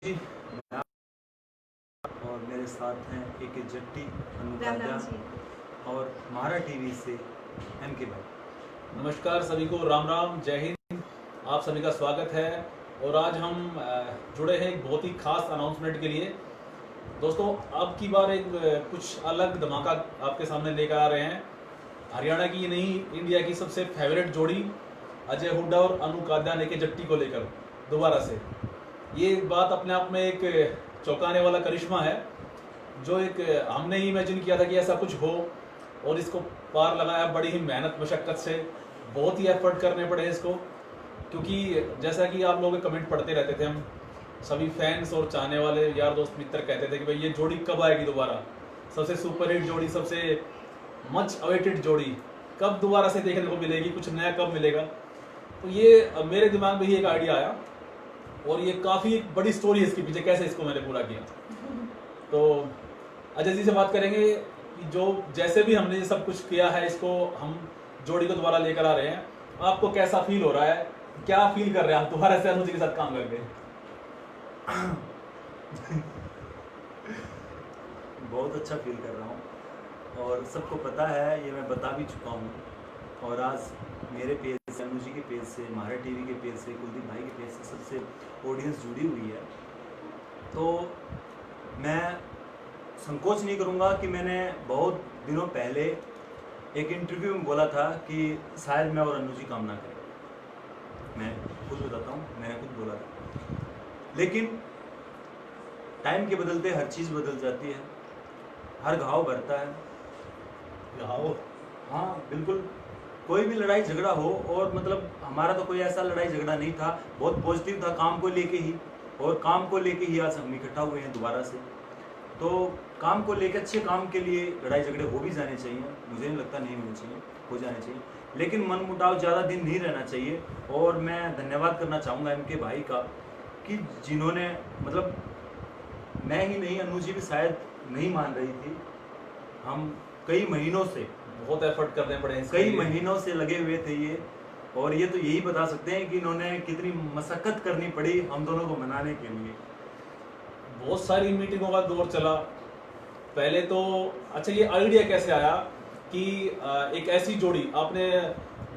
जी, और मेरे साथ हैं एक जट्टी राम अनुकाद्या राम जी। और महारा टीवी से एम के भाई। नमस्कार सभी को, राम राम, जय हिंद। आप सभी का स्वागत है। और आज हम जुड़े हैं एक बहुत ही खास अनाउंसमेंट के लिए। दोस्तों, अब की बार एक कुछ अलग धमाका आपके सामने लेकर आ रहे हैं। हरियाणा की नहीं, इंडिया की सबसे फेवरेट जोड़ी अजय हुड्डा और अनु काद्यान के जट्टी को लेकर दोबारा से। ये बात अपने आप में एक चौंकाने वाला करिश्मा है, जो एक हमने ही इमेजिन किया था कि ऐसा कुछ हो, और इसको पार लगाया बड़ी ही मेहनत मशक्क़त से। बहुत ही एफर्ट करने पड़े इसको, क्योंकि जैसा कि आप लोग कमेंट पढ़ते रहते थे, हम सभी फैंस और चाहने वाले यार दोस्त मित्र कहते थे कि भाई ये जोड़ी कब आएगी दोबारा, सबसे सुपरहिट जोड़ी, सबसे मच अवेटेड जोड़ी कब दोबारा से देखने को मिलेगी, कुछ नया कब मिलेगा। तो ये मेरे दिमाग में ही एक आइडिया आया, और ये काफ़ी एक बड़ी स्टोरी है इसके पीछे, कैसे इसको मैंने पूरा किया। तो अजय जी से बात करेंगे कि जो जैसे भी हमने ये सब कुछ किया है, इसको हम जोड़ी को दोबारा लेकर आ रहे हैं। आपको कैसा फील हो रहा है, क्या फील कर रहे हैं आप दोबारा से अनु जी के साथ काम करके? बहुत अच्छा फील कर रहा हूँ, और सबको पता है, ये मैं बता भी चुका हूँ। और आज मेरे पेज से, अनु जी के पेज से, महारा टीवी के पेज से, कुलदीप भाई के पेज से सबसे ऑडियंस जुड़ी हुई है। तो मैं संकोच नहीं करूँगा कि मैंने बहुत दिनों पहले एक इंटरव्यू में बोला था कि शायद मैं और अनु जी काम ना करें। मैं खुद बताता हूँ, मैंने खुद बोला था। लेकिन टाइम के बदलते हर चीज़ बदल जाती है, हर घाव भरता है। घाव? हाँ बिल्कुल। कोई भी लड़ाई झगड़ा हो, और मतलब हमारा तो कोई ऐसा लड़ाई झगड़ा नहीं था, बहुत पॉजिटिव था, काम को लेके ही, और काम को लेके ही आज हम इकट्ठा हुए हैं दोबारा से। तो काम को लेकर, अच्छे काम के लिए लड़ाई झगड़े हो भी जाने चाहिए, मुझे नहीं लगता नहीं होने चाहिए, हो जाने चाहिए। लेकिन मन मुटाव ज़्यादा दिन नहीं रहना चाहिए। और मैं धन्यवाद करना चाहूँगा एम के भाई का, कि जिन्होंने, मतलब मैं ही नहीं, अनु जी भी शायद नहीं मान रही थी। हम कई महीनों से, बहुत एफर्ट करने पड़े हैं, कई महीनों से लगे हुए थे ये। और ये तो यही बता सकते हैं कि इन्होंने कितनी मशक्क़त करनी पड़ी हम दोनों को मनाने के लिए। बहुत सारी मीटिंगों का दौर चला। पहले तो अच्छा, ये आइडिया कैसे आया कि एक ऐसी जोड़ी, आपने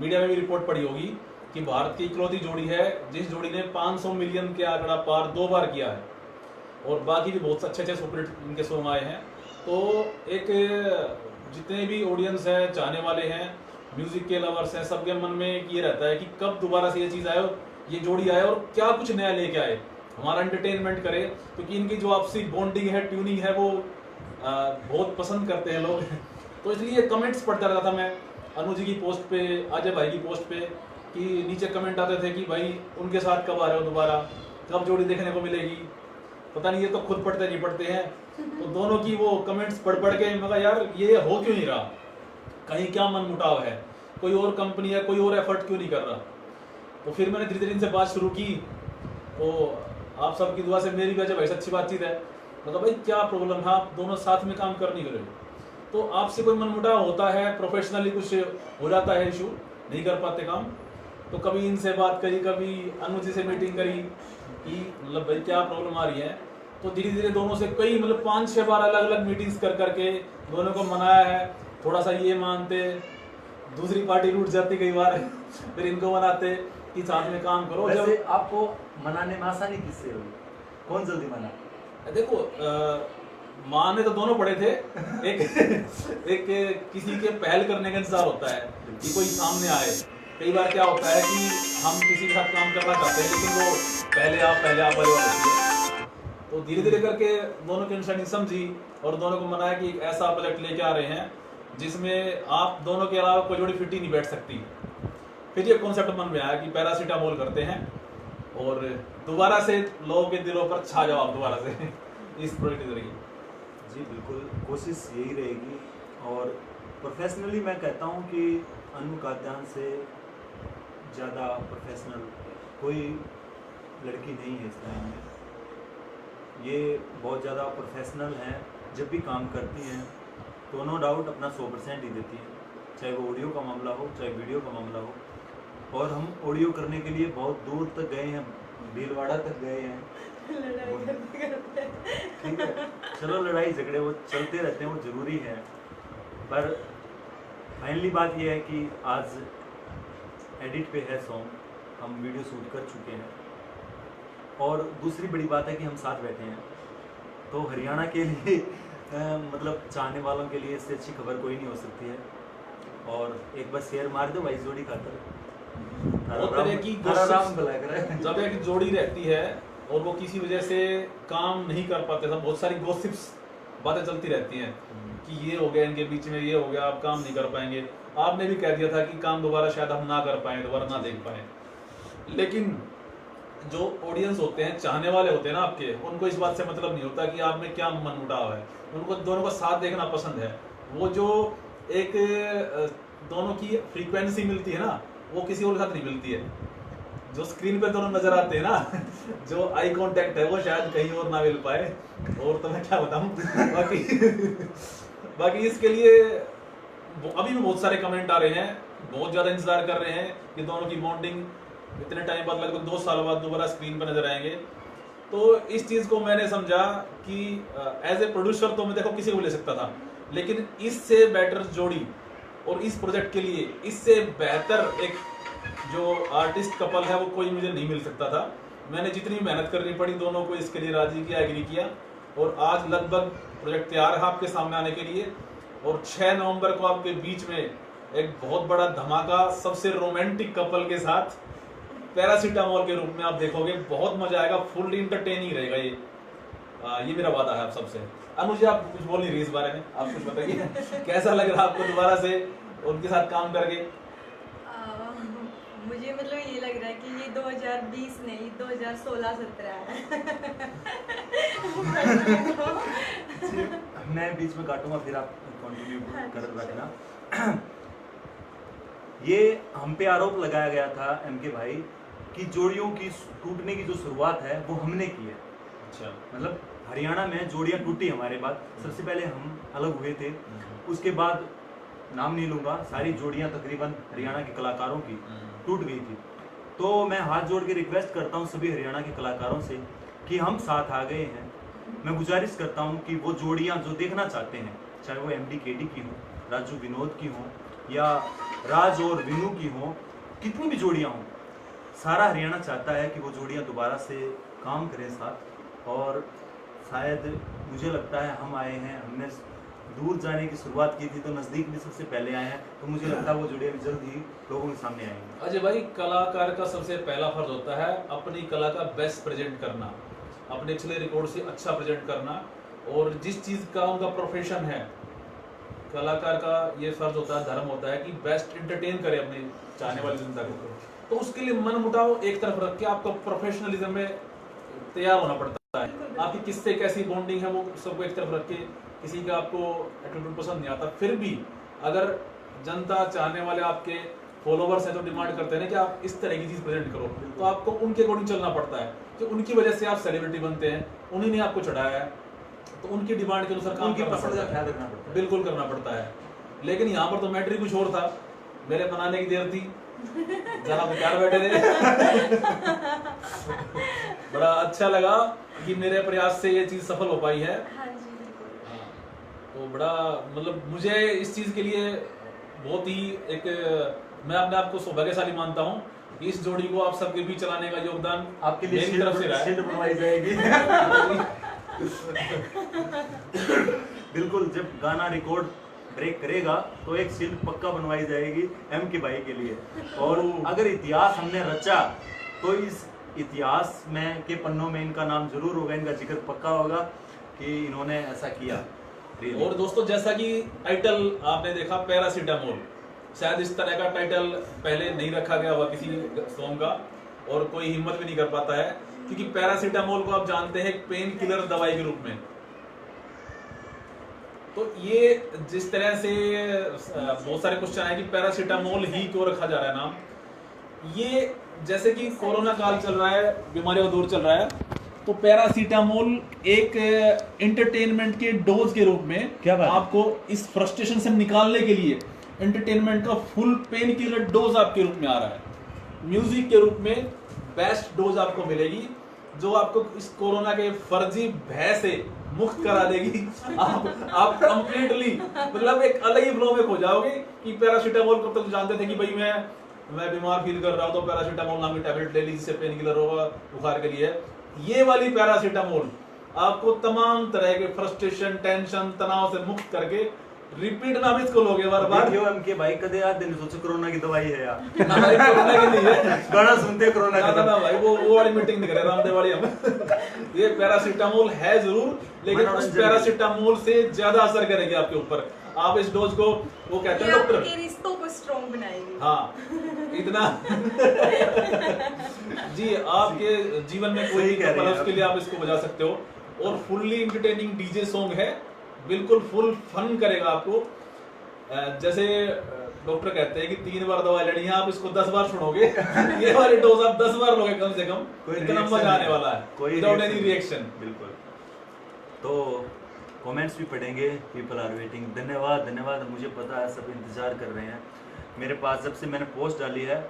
मीडिया में भी रिपोर्ट पढ़ी होगी कि भारत की इकलौती जोड़ी है जिस जोड़ी ने 500 मिलियन के आंकड़ा पार 2 बार किया है, और बाकी भी बहुत अच्छे अच्छे सुपरहिट इनके सॉन्ग आए हैं। तो एक जितने भी ऑडियंस है, चाहने वाले हैं, म्यूजिक के लवर्स हैं, सबके मन में एक ये रहता है कि कब दोबारा से ये चीज़ आए, ये जोड़ी आए और क्या कुछ नया लेके आए, हमारा एंटरटेनमेंट करे। क्योंकि इनकी जो आपसी बॉन्डिंग है, ट्यूनिंग है, वो बहुत पसंद करते हैं लोग। तो इसलिए कमेंट्स पढ़ता रहता था मैं अनु जी की पोस्ट पे, अजय भाई की पोस्ट पे, कि नीचे कमेंट आते थे कि भाई उनके साथ कब आ रहे हो दोबारा, कब जोड़ी देखने को मिलेगी। पता नहीं ये तो खुद पढ़ते नहीं पढ़ते हैं। तो दोनों की वो कमेंट्स पढ़ के मैं कहा यार ये हो क्यों नहीं रहा, कहीं क्या मन मुटाव है, कोई और कंपनी है, कोई और एफर्ट क्यों नहीं कर रहा। तो फिर मैंने धीरे धीरे इनसे बात शुरू की। तो आप सबकी दुआ से मेरी भी अजय भाई से अच्छी बातचीत है। मतलब भाई क्या प्रॉब्लम है, आप दोनों साथ में काम कर नहीं कर रहे हो, तो आपसे कोई मनमुटाव होता है, प्रोफेशनली कुछ हो जाता है, इशू नहीं कर पाते काम। तो कभी इनसे बात करी, कभी अनु जी से मीटिंग करी कि मतलब भाई क्या प्रॉब्लम आ रही है। तो धीरे धीरे दोनों से कई, मतलब 5-6 बार अलग अलग मीटिंग्स कर करके दोनों को मनाया है। थोड़ा सा ये मानते, दूसरी पार्टी रूठ जाती कई बार। फिर इनको मनाते कि साथ में काम करो। वैसे जब आपको मनाने में आसानी किससे हुई, कौन जल्दी मना? देखो, माने तो दोनों पड़े थे। एक एक किसी के पहल करने का इंतजार होता है कि कोई सामने आए। कई बार क्या होता है कि हम किसी के साथ काम करना चाहते हैं, लेकिन वो पहले आप वाली बात होती है। तो धीरे धीरे करके दोनों की अंडरस्टैंडिंग समझी, और दोनों को मनाया कि एक ऐसा प्रोजेक्ट लेके आ रहे हैं जिसमें आप दोनों के अलावा कोई जोड़ी फिट ही नहीं बैठ सकती। फिर ये कॉन्सेप्ट मन में आया कि पैरासीटामोल करते हैं, और दोबारा से लोगों के दिलों पर छा जाओ आप दोबारा से इस प्रोजेक्ट के जरिए। जी बिल्कुल, कोशिश यही रहेगी। और प्रोफेशनली मैं कहता हूँ कि अनु काद्यान से ज़्यादा प्रोफेशनल कोई लड़की नहीं है इस लाइन में। ये बहुत ज़्यादा प्रोफेशनल हैं, जब भी काम करती हैं तो नो डाउट अपना 100% ही देती हैं, चाहे वो ऑडियो का मामला हो, चाहे वीडियो का मामला हो। और हम ऑडियो करने के लिए बहुत दूर तक गए हैं, भीलवाड़ा तक गए हैं, ठीक है, चलो लड़ाई झगड़े वो चलते रहते हैं, वो ज़रूरी है, पर फाइनली बात ये है कि आज एडिट पे है सॉन्ग, हम वीडियो शूट कर चुके हैं, और दूसरी बड़ी बात है कि हम साथ बैठे हैं, तो हरियाणा के लिए मतलब चाहने वालों के लिए इससे अच्छी खबर कोई नहीं हो सकती है। और एक बार शेयर मार दो भाई जोड़ी खातर, बहुत तरह की जब एक जोड़ी रहती है और वो किसी वजह से काम नहीं कर पाते, सब बहुत सारी गॉसिप्स बातें चलती रहती हैं कि ये हो गया इनके बीच में, ये हो गया, आप काम नहीं कर पाएंगे। आपने भी कह दिया था कि काम दोबारा शायद हम ना कर पाए, दोबारा ना देख पाए, लेकिन जो ऑडियंस होते हैं, चाहने वाले होते हैं ना आपके, उनको इस बात से मतलब नहीं होता कि आप में क्या मन मुटाव है, उनको दोनों का साथ देखना पसंद है। वो जो एक दोनों की फ्रीक्वेंसी मिलती है ना, वो किसी और के साथ नहीं मिलती है। जो स्क्रीन पे दोनों नजर आते हैं ना, जो आई कांटेक्ट है, वो शायद कहीं और ना मिल पाए, और तो मैं क्या बताऊं। बाकी इसके लिए अभी भी बहुत सारे कमेंट आ रहे हैं, बहुत ज्यादा इंतजार कर रहे हैं कि दोनों की बॉन्डिंग इतने टाइम बाद, लगभग 2 साल बाद दोबारा स्क्रीन पर नजर आएंगे। तो इस चीज को मैंने समझा कि एज ए प्रोड्यूसर तो मैं देखो किसी को ले सकता था, लेकिन इससे बेटर जोड़ी और इस प्रोजेक्ट के लिए इससे बेहतर एक जो आर्टिस्ट कपल है वो कोई मुझे नहीं मिल सकता था। मैंने जितनी मेहनत करनी पड़ी दोनों को इसके लिए राजी किया, एग्री किया, और आज लगभग प्रोजेक्ट तैयार है आपके सामने आने के लिए। और 6 नवंबर को आपके बीच में एक बहुत बड़ा धमाका सबसे रोमांटिक कपल के साथ पैरासीटामोल के रूप में आप देखोगे, बहुत मजा आएगा, फुल इंटरटेनिंग रहेगा ये मेरा वादा है आप सबसे। अनुज आप कुछ बोल नहीं रही इस बारे में, आप कुछ बताइए कैसा लग रहा है आपको दोबारा से उनके साथ काम करके? मुझे मतलब ये लग रहा है कि ये 2020 नहीं 2016-17 है। मैं बीच में काटूंगा, फिर आप कंटिन्यू कर रखना। ये हम पे आरोप लगाया गया था एमके भाई कि जोड़ियों की टूटने की जो शुरुआत है वो हमने की है। अच्छा, मतलब हरियाणा में जोड़ियां टूटी हमारे बाद, सबसे पहले हम अलग हुए थे, उसके बाद नाम नहीं लूंगा, सारी जोड़ियां तकरीबन हरियाणा के कलाकारों की टूट गई थी। तो मैं हाथ जोड़ के रिक्वेस्ट करता हूं सभी हरियाणा के कलाकारों से कि हम साथ आ गए हैं। मैं गुजारिश करता हूं कि वो जोड़ियां जो देखना चाहते हैं, चाहे वो एमडी केडी की हो, राजू विनोद की हो, या राज और विनू की हो, कितनी भी जोड़ियां हों, सारा हरियाणा चाहता है कि वो जोड़ियां दोबारा से काम करें साथ। और शायद मुझे लगता है हम आए हैं, हमने दूर जाने की शुरुआत की थी तो नज़दीक में सबसे पहले आए हैं, तो मुझे लगता है वो जोड़ियां जल्द ही लोगों के सामने आएंगे। अजय भाई, कलाकार का सबसे पहला फर्ज होता है अपनी कला का बेस्ट प्रेजेंट करना, अपने पिछले रिकॉर्ड से अच्छा प्रेजेंट करना, और जिस चीज़ का उनका प्रोफेशन है, कलाकार का ये फर्ज होता है, धर्म होता है कि बेस्ट एंटरटेन करे अपने चाहने वाली जनता को। तो उसके लिए मन मुटाव एक तरफ रख के आपको प्रोफेशनलिज्म में तैयार होना पड़ता है। आपकी किससे कैसी बॉन्डिंग है वो सबको एक तरफ रख के, किसी का आपको एटीट्यूड पसंद नहीं आता, फिर भी अगर जनता चाहने वाले आपके फॉलोवर्स हैं तो डिमांड करते हैं ना कि आप इस तरह की चीज़ प्रेजेंट करो, तो आपको उनके अकॉर्डिंग चलना पड़ता है कि उनकी वजह से आप सेलिब्रिटी बनते हैं, उन्हीं ने आपको चढ़ाया है, तो उनकी डिमांड के अनुसार काम करना पड़ता है, बिल्कुल करना पड़ता है। लेकिन यहाँ पर तो मैटर ही कुछ और था, मेरे बनाने की देर थी, जहाँ पे प्यार बैठे थे। बड़ा अच्छा लगा कि मेरे प्रयास से ये चीज सफल हो पाई है। हाँ जी, बिल्कुल। तो बड़ा मतलब मुझे इस चीज के लिए बहुत ही एक, मैं अपने आप को सौभाग्यशाली मानता हूँ। इस जोड़ी को आप सबके बीच चलाने का योगदान आपके लिए मेरी तरफ से रहा है। बनवाई जाएगी। बिल्कुल, जब गाना रिकॉर्ड ब्रेक करेगा तो एक शील्ड पक्का बनवाई जाएगी एम के भाई के लिए। और अगर इतिहास हमने रचा तो इस इतिहास में के पन्नों में इनका नाम जरूर होगा, इनका जिक्र पक्का होगा कि इन्होंने ऐसा किया। और दोस्तों, जैसा कि टाइटल आपने देखा पैरासीटामोल, शायद इस तरह का टाइटल पहले नहीं रखा गया हुआ किसी सॉन्ग का, और कोई हिम्मत भी नहीं कर पाता है, क्योंकि पैरासीटामोल को आप जानते हैं एक पेन किलर दवाई के रूप में। तो ये जिस तरह से बहुत सारे क्वेश्चन आए कि पैरासीटामोल ही क्यों रखा जा रहा है नाम, ये जैसे कि कोरोना काल चल रहा है, बीमारियों का दौर चल रहा है, तो पैरासीटामोल एक एंटरटेनमेंट के डोज के रूप में क्या बात आपको इस फ्रस्ट्रेशन से निकालने के लिए एंटरटेनमेंट का फुल पेन किलर डोज आपके रूप में आ रहा है। म्यूजिक के रूप में बेस्ट डोज आपको मिलेगी, जो आपको इस कोरोना के फर्जी भय से मुक्त करा देगी। आप कंप्लीटली मतलब एक अलग ही फ्लो में खो जाओगे कि पैरासीटामोल कब तक जानते थे कि भाई मैं बीमार फील कर रहा हूं तो पैरासीटामोल नाम की टैबलेट ले ली जिससे पेन किलर होगा बुखार के लिए। ये वाली पैरासीटामोल आपको तमाम तरह के फ्रस्ट्रेशन, टेंशन, तनाव से मुक्त करके रिपीट में हम इसको लोगे बार बार। देखियो हमके भाई कदे याद दिन सोचो कोरोना की दवाई है यार। हमारी कोरोना की नहीं है, गाना सुनते हैं कोरोना का। ना भाई वो वाली मीटिंग नहीं करे रामदेव वाली हम। ये पैरासीटामोल है जरूर, लेकिन उस पैरासीटामोल से ज्यादा असर करेगी आपके ऊपर। आप इस डोज को, वो कहते हैं डॉक्टर, आपके रिश्तों को स्ट्रॉन्ग बनाएगी। हाँ इतना जी आपके जीवन में कोई पल उसके लिए आप इसको बजा सकते हो। और फुल्ली इंटरटेनिंग डीजे सॉन्ग है, बिल्कुल फुल फन करेगा आपको। जैसे डॉक्टर कहते हैं कि 3 बार दवा लेनी है, आप इसको 10 बार सुनोगे। ये वाली डोज आप 10 बार लोगे कम से कम, इतना मजा आने वाला है विदाउट एनी रिएक्शन। बिल्कुल। तो कमेंट्स भी पढ़ेंगे, पीपल आर वेटिंग। धन्यवाद धन्यवाद, मुझे पता है सब इंतजार कर रहे हैं मेरे पास। जब से मैंने पोस्ट डाली है,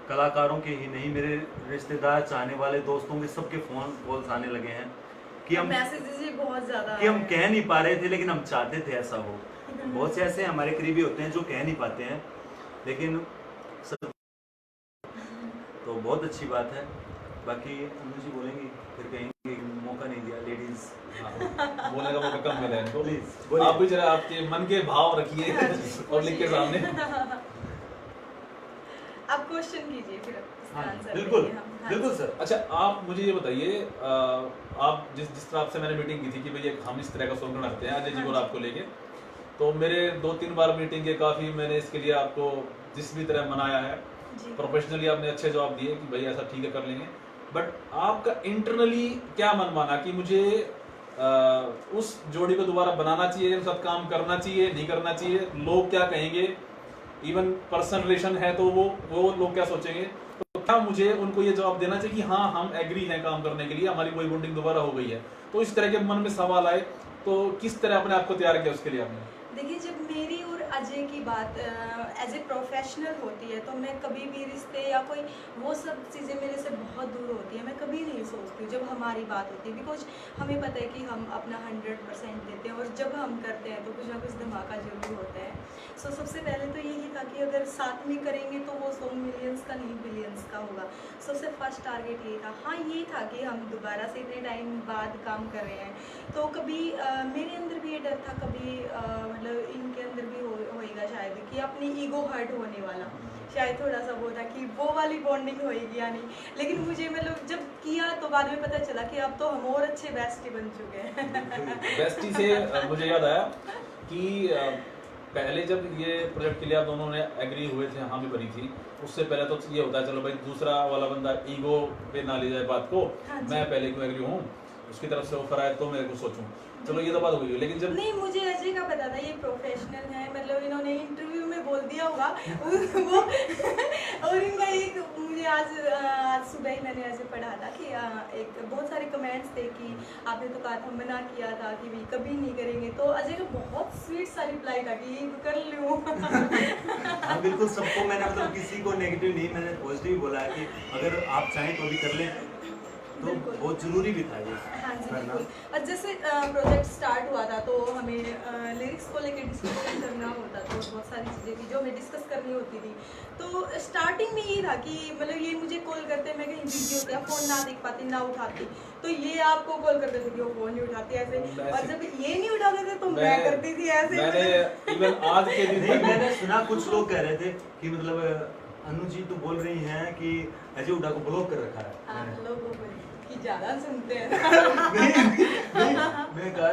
कलाकारों के ही नहीं, मेरे रिश्तेदार, चाहने वाले, दोस्तों के सबके फोन कॉल्स आने लगे हैं कि हम मैसेजेस बहुत ज्यादा कि हम कह नहीं पा रहे थे लेकिन हम चाहते थे ऐसा हो। बहुत से ऐसे हमारे करीबी होते हैं जो कह नहीं पाते हैं, लेकिन सब तो बहुत अच्छी बात है। बाकी अनु जी बोलेंगी, फिर कहेंगे मौका नहीं दिया लेडीज। बोलने का मौका कम मिला है इनको। प्लीज आप भी जरा आपके मन के भाव रखिए पब्लिक के सामने। आप क्वेश्चन कीजिए फिर इसका आंसर बिल्कुल देंगे हम। हाँ बिल्कुल जी। सर। अच्छा आप मुझे ये बताइए, आप जिस तरह से मैंने मीटिंग की थी कि भाई हम इस तरह का सॉन्ग बनाते हैं अजय जी और आपको लेके, तो मेरे 2-3 बार मीटिंग के काफी मैंने इसके लिए आपको जिस भी तरह मनाया है, जी। प्रोफेशनली आपने अच्छे जवाब दिए कि भाई ऐसा ठीक है कर लेंगे। बट आपका इंटरनली क्या मन माना कि मुझे उस जोड़ी को दोबारा बनाना चाहिए, उनके साथ काम करना चाहिए, नहीं करना चाहिए, लोग क्या कहेंगे, इवन पर्सनल रिलेशन है तो वो लोग क्या सोचेंगे, तो क्या मुझे उनको ये जवाब देना चाहिए कि हाँ हम एग्री हैं काम करने के लिए, हमारी वही बॉन्डिंग दोबारा हो गई है। तो इस तरह के मन में सवाल आए तो किस तरह अपने आप को तैयार किया उसके लिए आपने? देखिए, जब मेरी और अजय की बात एज ए प्रोफेशनल होती है तो मैं कभी भी रिश्ते या कोई वो सब चीज़ें मेरे से बहुत दूर होती है। मैं कभी नहीं सोचती जब हमारी बात होती है, बिकॉज हमें पता है कि हम अपना 100% देते हैं और जब हम करते हैं तो कुछ ना कुछ धमाका जरूर होता है। सो सबसे पहले तो यही था कि अगर साथ में करेंगे तो वो सॉन्ग मिलियंस का नहीं बिलियंस का होगा। सबसे फर्स्ट टारगेट ये था। हाँ, ये था कि हम दोबारा से इतने टाइम बाद काम कर रहे हैं तो कभी मेरे अंदर भी ये डर था, कभी मतलब इनके अंदर भी होएगा शायद कि अपनी ईगो हर्ट होने वाला, शायद थोड़ा सा वो था कि वो वाली बॉन्डिंग होएगी या नहीं। लेकिन मुझे मतलब जब किया तो बाद में पता चला कि अब तो हम और अच्छे बेस्टी बन चुके हैं। बेस्टी से मुझे याद आया कि पहले जब ये प्रोजेक्ट के लिए आप दोनों ने एग्री हुए थे, हाँ भी बनी थी, उससे पहले तो ये होता है चलो भाई दूसरा वाला बंदा ईगो पे ना ले जाए बात को, हाँ मैं पहले क्यों एग्री हूँ, उसकी तरफ से ऑफर आया तो मेरे को सोचूं, चलो ये तो बात हो गई। लेकिन जब नहीं, मुझे अजय का पता था ये प्रोफेशनल है, मतलब इन्होंने इंटरव्यू में बोल दिया होगा वो और इनका एक मुझे आज सुबह ही मैंने ऐसे पढ़ा था कि एक बहुत सारे कमेंट्स थे कि आपने तो कहा था, मना किया था कि भी कभी नहीं करेंगे, तो अजय का बहुत स्वीट सा रिप्लाई था कि ये कर लूँ। हाँ बिल्कुल, सबको मैंने मतलब किसी को नेगेटिव नहीं, मैंने पॉजिटिव बोला है कि अगर आप चाहें तो भी कर लें, तो बहुत जरूरी भी था ये। हाँ जी बिल्कुल। और जैसे प्रोजेक्ट स्टार्ट हुआ था तो हमें लिरिक्स को लेकर डिस्कशन करना होता था, बहुत सारी चीज़ें थी जो हमें डिस्कस करनी होती थी। तो स्टार्टिंग में ये था कि मतलब ये मुझे कॉल करते, मैं कहीं बिजी होती, फ़ोन ना देख पाती, ना उठाती, तो ये आपको कॉल करते थे कि वो फ़ोन नहीं उठाती ऐसे, और जब ये नहीं उठाते थे तो मैं करती थी ऐसे। मैंने इवन आज के दिन नहीं, मैंने सुना कुछ लोग कह रहे थे कि मतलब अनु जी तो बोल रही हैं कि अजय हुड्डा को ब्लॉक कर रखा है। हाँ, लोगों को कि ज़्यादा सुनते हैं। मैं कहा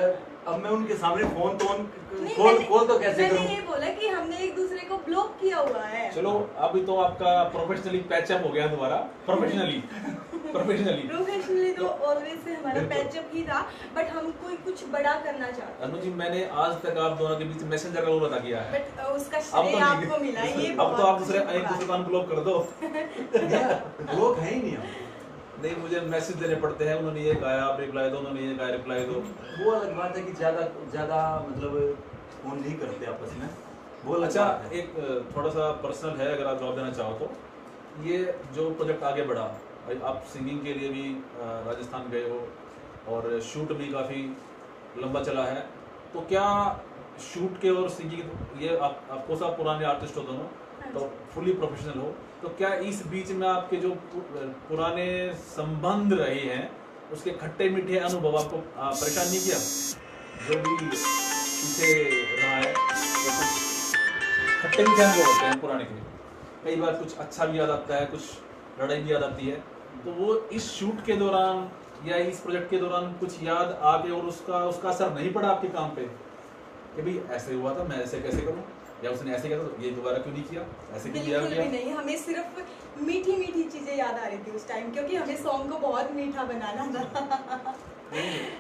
अब मैं उनके सामने फोन तो नहीं, कॉल तो कैसे करूं? मैंने ये बोला कि हमने एक दूसरे को ब्लॉक किया हुआ है। चलो अभी तो आपका प्रोफेशनली पैचअप हो गया दोबारा, प्रोफेशनली तो ऑलवेज से हमारा पैचअप ही था, बट हम कोई कुछ बड़ा करना चाहते। अनु जी, मैंने आज तक आप दोनों के बीच मैसेंजर का बता किया है, बट उसका अब श्रेय तो आपको मिला, ये अब तो आप एक दूसरे को अनब्लॉक कर दो। ब्लॉक है ही नहीं हम। नहीं, मुझे मैसेज देने पड़ते हैं, उन्होंने ये कहा आप रिप्लाई दो, उन्होंने ये कहा रिप्लाई दो। वो अलग बात है कि ज्यादा मतलब फोन नहीं करते आपस में, वो अलग अच्छा, बात है। एक थोड़ा सा पर्सनल है, अगर आप जवाब देना चाहो तो, ये जो प्रोजेक्ट आगे बढ़ा आप सिंगिंग के लिए भी राजस्थान गए हो और शूट भी काफ़ी लंबा चला है, तो क्या शूट के और सिंगिंग ये आपको सब पुराने आर्टिस्ट हो दोनों, तो फुली प्रोफेशनल हो, तो क्या इस बीच में आपके जो पुराने संबंध रहे हैं उसके खट्टे मीठे अनुभव आपको परेशान नहीं किया? जो भी पीछे रहा है तो कुछ खट्टे मीठे अनुभव होते हैं पुराने के, कई बार कुछ अच्छा भी याद आता है, कुछ लड़ाई भी याद आती है, तो वो इस शूट के दौरान या इस प्रोजेक्ट के दौरान कुछ याद आ गए और उसका असर नहीं पड़ा आपके काम पे कि भाई ऐसे हुआ था, मैं ऐसे कैसे करूं, या उसने ऐसे किया तो ये दोबारा क्यों नहीं किया, ऐसे क्यों किया? बिल्कुल भी नहीं, हमें सिर्फ मीठी मीठी चीजें याद आ रही थी उस टाइम, क्योंकि हमें सॉन्ग को बहुत मीठा बनाना था।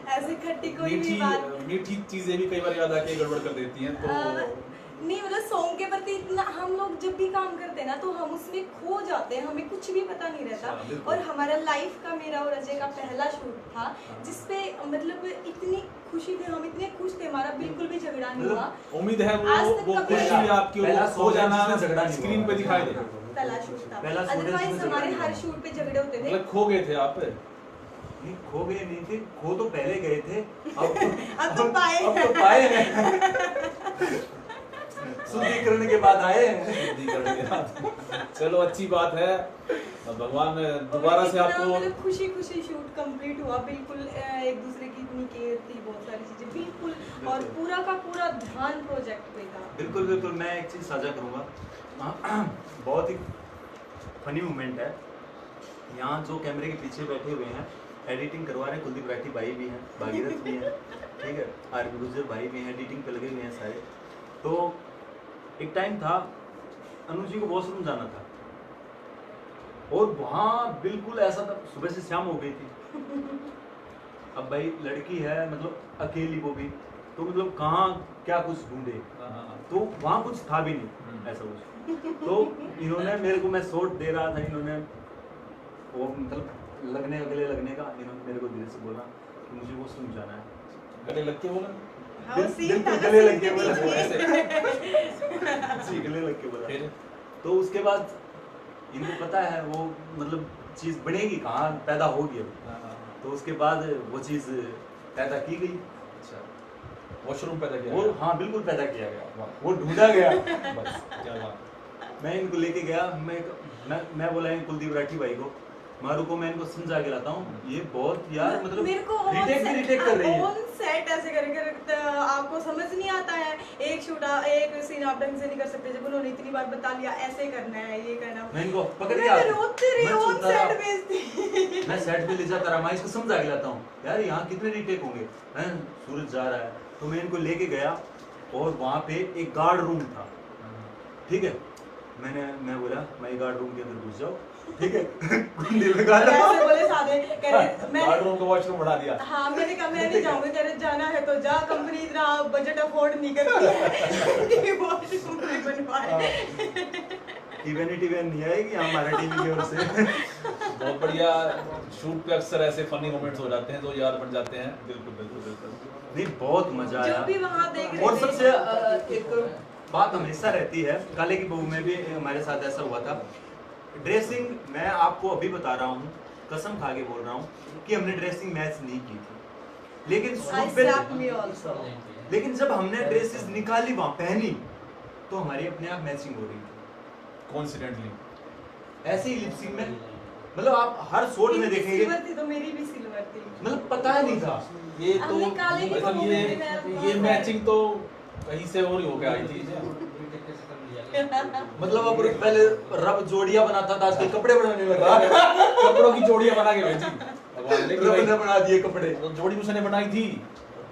ऐसे खट्टी कोई भी बात, मीठी चीजें भी कई बार याद आके गड़बड़ कर देती हैं, तो नहीं मतलब सॉन्ग के प्रति इतना हम लोग जब भी काम करते हैं ना तो हम उसमें खो जाते हैं, हमें कुछ भी पता नहीं रहता। और हमारा लाइफ का, मेरा और अजय का पहला शूट था जिसपे मतलब इतनी खुशी थी, हम इतने खुश थे, हमारा बिल्कुल भी झगड़ा नहीं हुआ। उम्मीद है वो खुशी आपकी हो जाना स्क्रीन पे दिखाई दे। पहला शूट था, अदरवाइज हमारे हर शूट पे झगड़े होते थे। मतलब खो गए थे आप? नहीं, खो गए नहीं थे, खो तो पहले गए थे, अब तो पाए हैं। शुद्धिकरण के बाद आए हैं। शुद्धिकरण के बाद, चलो अच्छी बात है, भगवान दोबारा से आपको मतलब खुशी खुशी शूट कंप्लीट हुआ, बिल्कुल एक दूसरे की इतनी केयर थी, बहुत सारी चीजें बिल्कुल, और पूरा का पूरा ध्यान प्रोजेक्ट पे था। बिल्कुल बिल्कुल, मैं एक चीज़ साझा करूँगा, बहुत ही फनी मोमेंट है। यहाँ जो कैमरे के पीछे बैठे हुए हैं, एडिटिंग करवा रहे हैं, कुलदीप राठी भाई भी हैं, भागीरथ भी हैं, ठीक है, आर गुजर भाई भी हैं, एडिटिंग पे लगे हुए हैं सारे। तो एक टाइम था, अनु जी को वॉशरूम जाना था और वहाँ बिल्कुल ऐसा था, सुबह से शाम हो गई थी। अब भाई लड़की है, मतलब अकेली, वो भी तो मतलब कहाँ क्या कुछ ढूंढे, तो वहाँ कुछ था भी नहीं ऐसा कुछ। तो इन्होंने मेरे को, मैं शॉट दे रहा था, इन्होंने वो मतलब लगने का, इन्होंने मेरे को धीरे से बोला कि मुझे वॉशरूम जाना है। गले लग के बोला? गले लग के बोला, गले लग के बोला। तो उसके बाद इनको पता है वो मतलब चीज़ बनेगी कहाँ, पैदा होगी अब। तो उसके बाद वो चीज़ पैदा की गई। अच्छा, वॉशरूम पैदा किया वो, हाँ बिल्कुल पैदा किया गया, वो ढूंढा गया। बस क्या बात। मैं इनको लेके गया, मैं बोला कुलदीप राठी भाई को, मारू को, मैं इनको समझा के लाता हूँ, ये बहुत यार मतलब मेरे को रिटेक कर रही है। ऑन सेट ऐसे करके आपको समझ नहीं आता है, एक सीन आप ढंग से नहीं कर सकते, जब उन्होंने इतनी बार बता लिया ऐसे करना है, ये करना है, मैं इनको पकड़ के रोते रही, ऑन सेट भेजती। मैं सेट पे ले जाता रहा, मैं इसको समझा के लाता हूँ, यार यहाँ कितने रिटेक होंगे, सूरज जा रहा है। तो मैं इनको लेके गया और वहाँ पे एक गार्ड रूम था, ठीक है, मैं बोला मैं गार्ड रूम के अंदर घुस जाओ, ठीक है, कुंडी लगा लो। ऐसे बोले सादे, कह रहे मैं गार्ड रूम को वॉशरूम बढ़ा दिया। हाँ, मैंने कहा मैं नहीं जाऊंगी, कह रहे जाना है तो जा, कंपनी इतना बजट अफोर्ड नहीं करती है कि वॉशरूम भी बनवाए। इवेंट नहीं आएगी हमारा टीवी की ओर से। बहुत बढ़िया, शूट पे अक्सर ऐसे फनी मोमेंट्स हो जाते हैं जो याद बन जाते हैं। बिल्कुल बिल्कुल बिल्कुल, नहीं बहुत मजा आया। जो भी वहाँ देख रहे और थे, सबसे एक बात हमेशा रहती है, काले की बहू में भी हमारे साथ ऐसा हुआ था, ड्रेसिंग, मैं आपको अभी बता रहा हूँ, कसम खा के बोल रहा हूँ कि हमने ड्रेसिंग मैच नहीं की थी, लेकिन जब हमने ड्रेसेस निकाली वहाँ पहनी तो हमारी अपने आप मैचिंग हो रही थी कोइंसिडेंटली, ऐसे ही लिपसिंग में। मतलब आप हर शॉट में देखेंगे, सिल्वर थी तो मेरी भी सिल्वर थी, मतलब पता ही नहीं था। ये तो हमने काले की मतलब बहू में भी ये मैचिंग तो कहीं से और ही होके आई थी। मतलब अब पहले रब जोड़ियां बनाता था, आजकल कपड़े बनाने लगा। कपड़ों की जोड़ियां बना के भेजी भगवान ने, रब ने बना दिए कपड़े, तो जोड़ी उसने बनाई थी,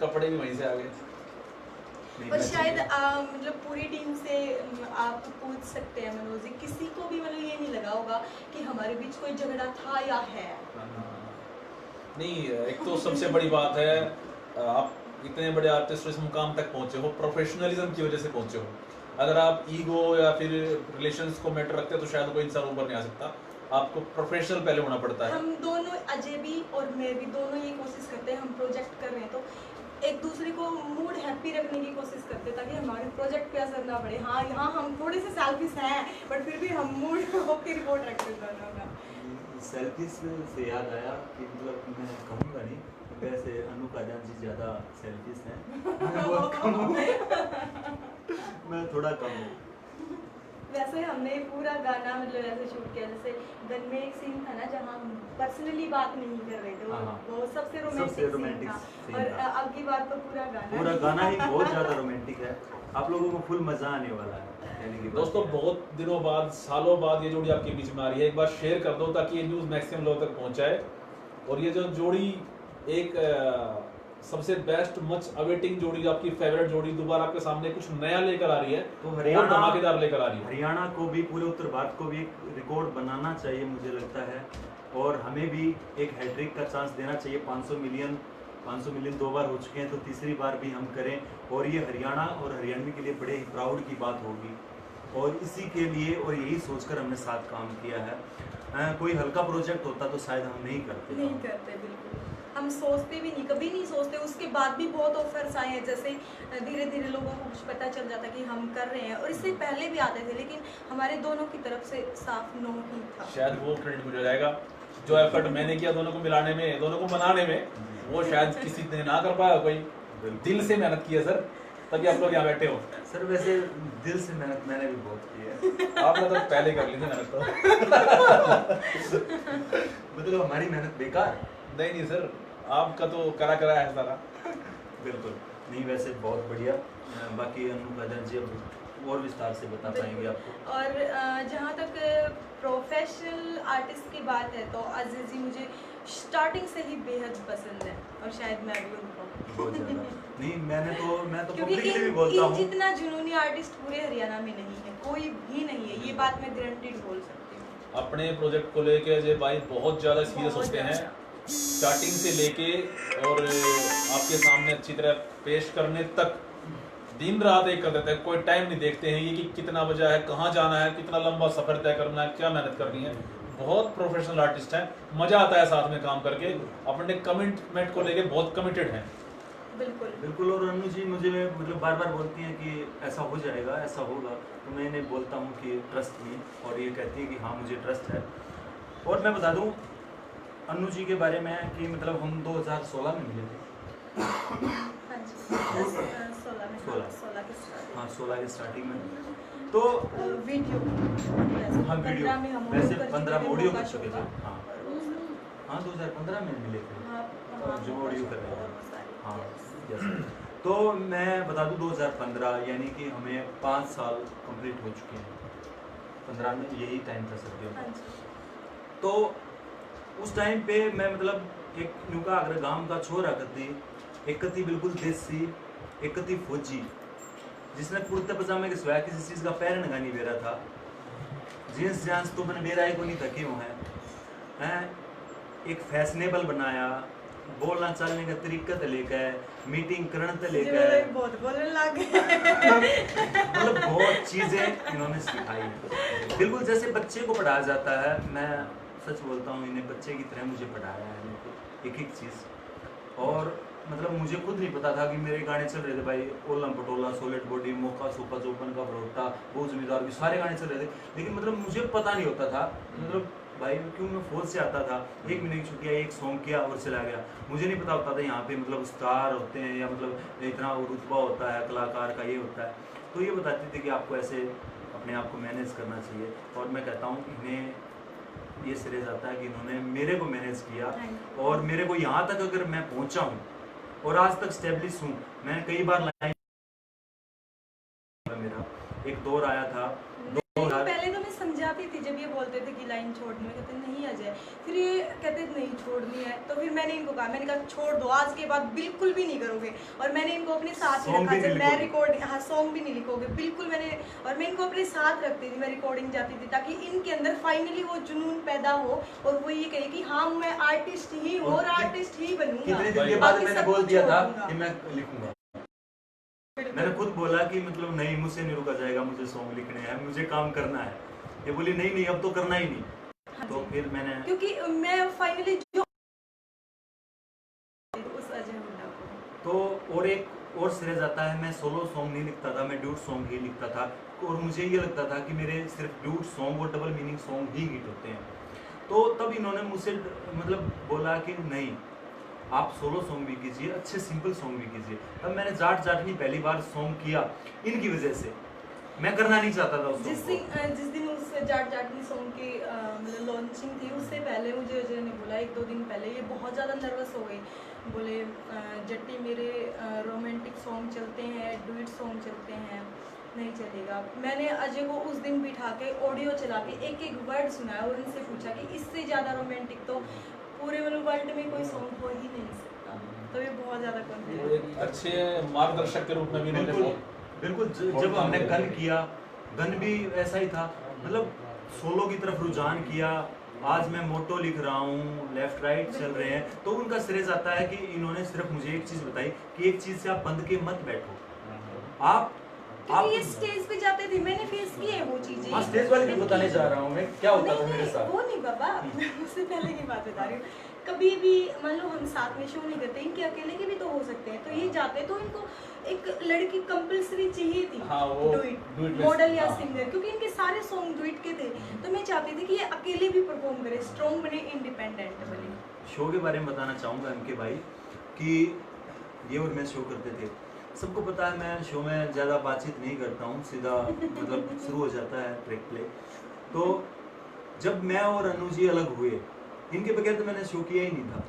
कपड़े भी वहीं से आ गए। और शायद मतलब पूरी टीम से आप पूछ सकते हैं मनोज जी, किसी को भी मतलब ये नहीं लगा होगा कि हमारे बीच कोई झगड़ा था या है। नहीं, एक तो सबसे बड़ी बात है, आप इतने बड़े आर्टिस्ट इस मुकाम तक पहुंचे हो, प्रोफेशनलिज्म की वजह से पहुंचे हो। अगर आप ईगो या फिर रिलेशंस को मैटर रखते हो तो शायद कोई इंसान ऊपर नहीं आ सकता, आपको प्रोफेशनल पहले होना पड़ता है। हम दोनों, अजय भी और मैं भी, दोनों ये कोशिश करते हैं, हम प्रोजेक्ट कर रहे हैं तो एक दूसरे को मूड हैप्पी रखने की कोशिश करते हैं ताकि हमारे प्रोजेक्ट पे असर ना पड़े। हाँ, यहाँ हम थोड़े से सेल्फिश हैं बट फिर भी हम मूड होकर रिपोर्ट रखते हैं दोनों का। सेल्फीज से याद आया कि मतलब मैं कहूँगा नहीं, वैसे अनु काजन जी ज़्यादा सेल्फीज हैं, मैं बहुत कम हूँ, मैं थोड़ा कम हूँ। वैसे हमने पूरा गाना मतलब ऐसे शूट किया, जैसे गन में एक सीन था ना जहाँ हम पर्सनली बात नहीं कर रहे थे, हाँ। वो सबसे सबसे रोमांटिक रोमांटिक सीन सीन था। और था। अब की बात तो पूरा गाना ही बहुत ज़्यादा रोमांटिक है, आप लोगों को फुल मज़ा आने वाला है। कहने की बात दोस्तों है। बहुत दिनों बाद, सालों बाद ये जोड़ी आपके बीच में आ रही है। एक बार शेयर कर दो ताकि ये न्यूज़ मैक्सिमम लोगों तक पहुंचाए। और ये जो जोड़ी एक सबसे बेस्ट मच अवेटिंग जोड़ी, जो आपकी फेवरेट जोड़ी दोबारा आपके सामने कुछ नया लेकर आ रही है, तो बहुत धमाकेदार लेकर आ रही है। हरियाणा को भी, पूरे उत्तर भारत को भी एक रिकॉर्ड बनाना चाहिए मुझे लगता है, और हमें भी एक हैट्रिक का चांस देना चाहिए। 500 मिलियन 2 बार हो चुके हैं, तो तीसरी बार भी हम करें, और ये हरियाणा और हरियाणवी के लिए बड़े ही प्राउड की बात होगी। और इसी के लिए और यही सोचकर हमने साथ काम किया है। कोई हल्का प्रोजेक्ट होता तो शायद हम नहीं करते। बिल्कुल हम सोचते भी नहीं, कभी नहीं सोचते। उसके बाद भी बहुत ऑफर्स आए हैं, जैसे धीरे धीरे लोगों को कुछ पता चल जाता कि हम कर रहे हैं, और इससे पहले भी आते थे, लेकिन हमारे दोनों की तरफ से साफ नो ही था। शायद वो क्रेडिट मुझे जाएगा, जो एफर्ट मैंने किया दोनों को मिलाने में, दोनों को बनाने में, वो शायद किसी ने ना कर पाया। कोई दिल से मेहनत की है सर, तभी आप लोग यहाँ बैठे हो। सर वैसे दिल से मेहनत मैंने भी बहुत की है। आपने तो पहले कर ली थी मेहनत तो। मतलब हमारी मेहनत बेकार? नहीं सर, आपका तो करा है सारा। बिल्कुल नहीं, वैसे बहुत बढ़िया। बाकी अनु काजन जी अब और विस्तार से बता पाएंगे आपको। और जहाँ तक प्रोफेशनल आर्टिस्ट की बात है, तो अजीज जी मुझे स्टार्टिंग से ही बेहद पसंद है, और शायद मैं भी उनको बहुत ज़्यादा नहीं, मैं तो क्योंकि पब्लिकली भी बोलता हूँ, जितना जुनूनी आर्टिस्ट पूरे हरियाणा में नहीं है, कोई भी नहीं है, ये बात मैं गारंटीड बोल सकती हूँ। अपने प्रोजेक्ट को लेके अजय भाई बहुत ज़्यादा सीरियस बहुत होते हैं, ज़्यादा। स्टार्टिंग से लेके और आपके सामने अच्छी तरह पेश करने तक दिन रात एक कर देते हैं। कोई टाइम नहीं देखते हैं ये कि कितना बजा है, कहाँ जाना है, कितना लंबा सफर तय करना है, क्या मेहनत करनी है। बहुत प्रोफेशनल आर्टिस्ट हैं, मजा आता है साथ में काम करके, अपने कमिटमेंट को लेके बहुत कमिटेड हैं। बिल्कुल। और अनु जी मुझे मतलब बार बार बोलती हैं कि ऐसा हो जाएगा, ऐसा होगा, तो मैं इन्हें बोलता हूँ कि ट्रस्ट मी, और ये कहती है कि हाँ मुझे ट्रस्ट है। और मैं बता दूँ अनु जी के बारे में कि मतलब हम 2016 में मिले थे। हाँ जी, 16 में, 16 के start। हाँ 16 की स्टार्टिंग में, तो वीडियो, हाँ वीडियो, 15 में हम वैसे ऑडियो कर 15 में चुके थे, ऑडियो मौका कर चुके थे। शो का। हाँ 2015 में मिले थे, हाँ, जो ऑडियो कर रहे और हैं। वो सारी, हाँ yes। यस। तो मैं बता दूँ 2015 यानी कि हमें 5 साल कंप्लीट हो चुके हैं। 15 में यही टाइम था सर्दियों हाँ का। जी। तो उस टाइम पे मैं मतलब एक नुका अगर गांव का छोरा कती, एक कती बिल्कुल देसी, एक कती फौजी, जिसने कुर्ते पजामे के सिवाय किसी चीज़ का पैर नगा नहीं बेरा था। जींस जांस तो मैंने बेरा ही को नहीं थके हुए हैं। एक फैशनेबल बनाया, बोलना चालने का तरीका तो लेकर, मीटिंग करने तो लेकर, बहुत बोलने लग गए। मतलब बहुत चीज़ें इन्होंने सिखाई, बिल्कुल जैसे बच्चे को पढ़ाया जाता है। मैं सच बोलता हूँ, इन्हें बच्चे की तरह मुझे पढ़ाया है बिल्कुल एक एक चीज़। और मतलब मुझे खुद नहीं पता था कि मेरे गाने चल रहे थे भाई, ओलम पटोला, सोलेट बॉडी, मोका सोपा, चौपन का भरोटा, वो जमींदार भी सारे गाने चल रहे थे, लेकिन मतलब मुझे पता नहीं होता था मतलब भाई क्यों मैं फौज से आता था, 1 महीने की छुट्टियाँ, एक सॉन्ग किया और चला गया। मुझे नहीं पता होता था यहाँ पे मतलब स्टार होते हैं, या मतलब इतना रुतबा होता है कलाकार का, ये होता है। तो ये बताते थे कि आपको ऐसे अपने आप को मैनेज करना चाहिए। और मैं कहता हूँ इन्हें ये सिरे जाता है कि इन्होंने मेरे को मैनेज किया, और मेरे को यहाँ तक अगर मैं पहुँचा हूँ और आज तक स्टेब्लिश हूँ। मैं कई बार लाइन, मेरा एक दौर आया था, पहले तो मैं समझाती थी जब ये बोलते थे कि लाइन छोड़नी है, कहते नहीं अजय, फिर ये कहते नहीं छोड़नी है, तो फिर मैंने इनको कहा, मैंने कहा छोड़ दो, आज के बाद बिल्कुल भी नहीं करोगे। और मैंने इनको अपने साथ ही रखा, जब मैं रिकॉर्डिंग, हाँ सॉन्ग भी नहीं लिखोगे बिल्कुल, मैंने, और मैं इनको अपने साथ रखती थी, मैं रिकॉर्डिंग जाती थी, ताकि इनके अंदर फाइनली वो जुनून पैदा हो, और वो ये कहे कि हाँ मैं आर्टिस्ट ही हूँ और आर्टिस्ट ही बनूंगा। कितने दिन के बाद मैंने बोल दिया था कि मैं लिखूंगा। मैंने खुद बोला कि मतलब नहीं, मुझसे नहीं रुका जाएगा, मुझे सॉन्ग लिखने हैं, मुझे काम करना है। ये बोली नहीं नहीं अब तो करना ही नहीं। हाँ तो फिर मैंने, क्योंकि मैं फाइनली जो उस अजय हुड्डा को, तो और एक और सिरे जाता है, मैं सोलो सॉन्ग नहीं लिखता था, मैं ड्यूट सॉन्ग ही लिखता था। और मुझे ये लगता था कि मेरे सिर्फ ड्यूट सॉन्ग और डबल मीनिंग सॉन्ग ही हिट होते हैं। तो तब इन्होंने मुझसे मतलब बोला कि नहीं, आप सोलो सॉन्ग भी कीजिए, अच्छे सिंपल सॉन्ग भी कीजिए। तब मैंने जाट जाटनी पहली बार सॉन्ग किया इनकी वजह से। मैं करना नहीं चाहता था उस song को। जिस दिन उस जाट जाटनी सॉन्ग की मतलब लॉन्चिंग थी, उससे पहले मुझे अजय ने बोला 1-2 दिन पहले, ये बहुत ज़्यादा नर्वस हो गई। बोले जट्टी मेरे रोमांटिक सॉन्ग चलते हैं, डुएट सॉन्ग चलते हैं, नहीं चलेगा। मैंने अजय को उस दिन बिठा के ऑडियो चला के एक एक वर्ड सुनाया और उनसे पूछा कि इससे ज़्यादा रोमांटिक तो पूरे मतलब वर्ल्ड में कोई सॉन्ग हो ही नहीं सकता। तो ये बहुत ज़्यादा कॉन्फिडेंस। एक अच्छे मार्गदर्शक के रूप में भी इन्होंने बिल्कुल जब हमने गन किया, गन भी ऐसा ही था, मतलब सोलो की तरफ रुझान किया। आज मैं मोटो लिख रहा हूँ, लेफ्ट राइट चल रहे हैं, तो उनका श्रेय जाता है कि इन्होंने सिर्फ मुझे एक चीज़ बताई कि एक चीज़ से आप बंध के मत बैठो। आप ये स्टेज पे जाते थे, मैंने फेस की है वो चीजें। हाँ, स्टेज वाले भी बताने जा रहा हूँ मैं क्या होता था मेरे साथ। वो नहीं बाबा, उससे पहले की बात बता रही हूँ। कभी भी मान लो हम साथ में शो नहीं करते, इनके अकेले के भी तो हो सकते हैं, तो ये जाते तो इनको एक लड़की कंपलसरी चाहिए थी। हाँ, वो डुएट मॉडल या सिंगर, क्योंकि इनके सारे सॉन्ग डुएट के थे। तो मैं चाहती थी कि ये अकेले भी परफॉर्म करे, स्ट्रॉन्ग बने, इंडिपेंडेंट बने। शो के बारे में बताना चाहूँगा इनके भाई कि ये और मैं शो करते थे। सबको पता है मैं शो में ज़्यादा बातचीत नहीं करता हूँ, सीधा मतलब शुरू हो जाता है ट्रैक प्ले। तो जब मैं और अनु जी अलग हुए, इनके बगैर तो मैंने शो किया ही नहीं था।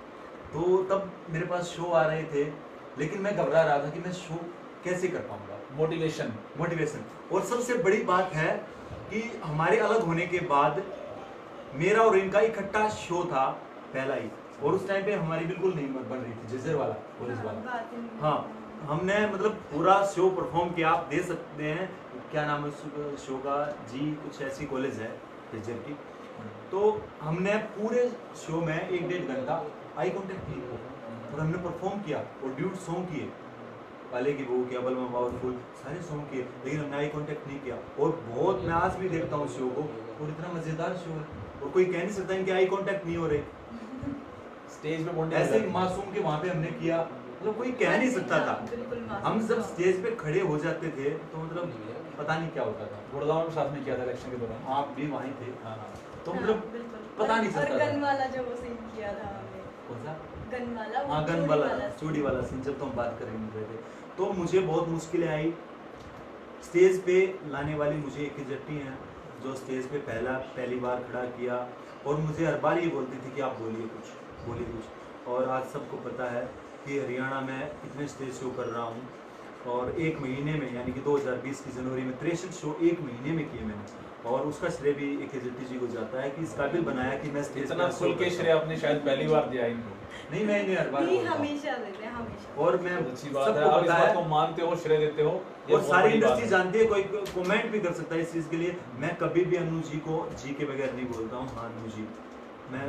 तो तब मेरे पास शो आ रहे थे, लेकिन मैं घबरा रहा था कि मैं शो कैसे कर पाऊँगा। मोटिवेशन। और सबसे बड़ी बात है कि हमारे अलग होने के बाद मेरा और इनका इकट्ठा शो था पहला ही, और उस टाइम पे हमारी बिल्कुल नहीं बन रही थी, जजेर वाला, कॉलेज वाला। हाँ, हमने मतलब पूरा शो परफॉर्म किया। आप दे सकते हैं क्या नाम है उस शो का जी, कुछ ऐसी कॉलेज है जजेर की। तो हमने पूरे शो में 1-1.5 घंटा आई कॉन्टेक्ट किया और हमने परफॉर्म किया और ड्यूट सॉन्ग किए। पहले की वो क्या बलमा पावरफुल सारे सॉन्ग किए, लेकिन हमने आई कॉन्टेक्ट नहीं किया। और बहुत मैं आज भी देखता हूँ शो को, और इतना मजेदार शो है और कोई कह नहीं सकता इनके आई कॉन्टेक्ट नहीं हो रहे। स्टेज पे ऐसे मासूम के वहाँ पे हमने किया, मतलब कोई कह नहीं सकता था। हम जब स्टेज पे खड़े हो जाते थे तो मतलब पता नहीं क्या होता था। गुड़गांव में साथ में किया था इलेक्शन के दौरान, आप भी वहीं थे। हाँ। तो मतलब पता नहीं चलता। और गन वाला जो वो सीन किया था हमने, कौन सा? गन वाला, हाँ, गन वाला, चूड़ी वाला सीन, जब तो हम बात कर रहे थे तो मुझे बहुत मुश्किलें आई। स्टेज पे लाने वाली मुझे एक जट्टी हैं जो स्टेज पे पहली बार खड़ा किया, और मुझे हर बार ये बोलती थी कि आप बोलिए कुछ। और आज सबको पता है कि हरियाणा में इतने स्टेज शो कर रहा हूँ, और 1 महीने में यानी कि 2020 की जनवरी में 63 शो 1 महीने में किए मैंने। और उसका श्रेय भी एक जट्टी जी को जाता है कि इस काबिल बनाया कि मैं स्टेज इतना खुल के श्रेय आपने शायद पहली बार दिया इनको। नहीं, मैं इन्हें हर बार नहीं, बोलता हूँ। हमेशा देते हैं, हमेशा। और मैं अच्छी बात है, सबको आप इस पता बात है को मानते हो, श्रेय देते हो, ये और बहुत सारी बड़ी बात इंडस्ट्री है। जानती है। कोई कमेंट भी कर सकता है इस चीज़ के लिए। मैं कभी भी अनु जी को जी के बगैर नहीं बोलता हूँ। हाँ अनु जी, मैं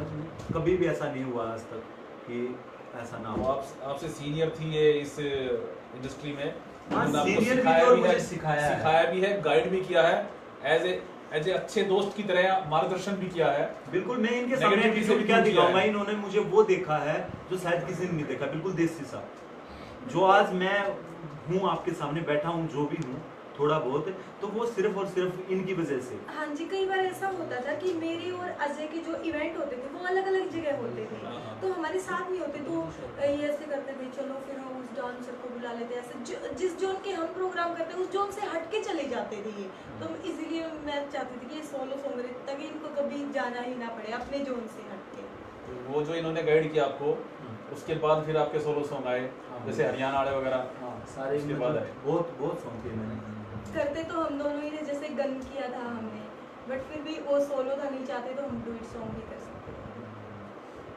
कभी भी ऐसा नहीं हुआ आज तक कि ऐसा ना हो। आपसे सीनियर थी ये इस इंडस्ट्री में, हाँ, उन्होंने आपको सीनियर भी सिखाया और भी मुझे है, सिखाया भी है, गाइड भी किया है, एज ए अच्छे दोस्त की तरह मार्गदर्शन भी किया है। बिल्कुल, मैं इनके Negativity सामने से एटीट्यूड भी क्या दूर किया दिखाऊंगा, है। इन्होंने मुझे वो देखा है जो शायद किसी ने नहीं देखा। बिल्कुल देसी सा जो आज मैं हूँ, आपके सामने बैठा हूँ, जो भी हूँ थोड़ा बहुत, तो वो सिर्फ और सिर्फ इनकी वजह से। हाँ जी, कई बार ऐसा होता था कि मेरे और अजय के जो इवेंट होते थे वो अलग अलग जगह होते थे, तो हमारे साथ नहीं होते, तो ये ऐसे करते थे, चलो फिर हम उस डांसर को बुला लेते, ऐसे जिस जोन के हम प्रोग्राम करते हैं उस जोन से हट के चले जाते थे ये। तो इसीलिए मैं चाहती थी कि ये सोलो सॉन्ग रहे ताकि इनको कभी जाना ही ना पड़े अपने जोन से हट के। तो वो जो इन्होंने गाइड किया आपको, उसके बाद फिर आपके सोलो सॉन्ग आए, जैसे हरियाणा वाले वगैरह। हाँ, सारे उसके बाद आए। बहुत सॉन्ग किए मैंने। करते तो हम दोनों ही थे, जैसे गन किया था हमने, बट फिर भी वो सोलो था, नहीं चाहते तो हम डुएट सॉन्ग भी कर सकते थे।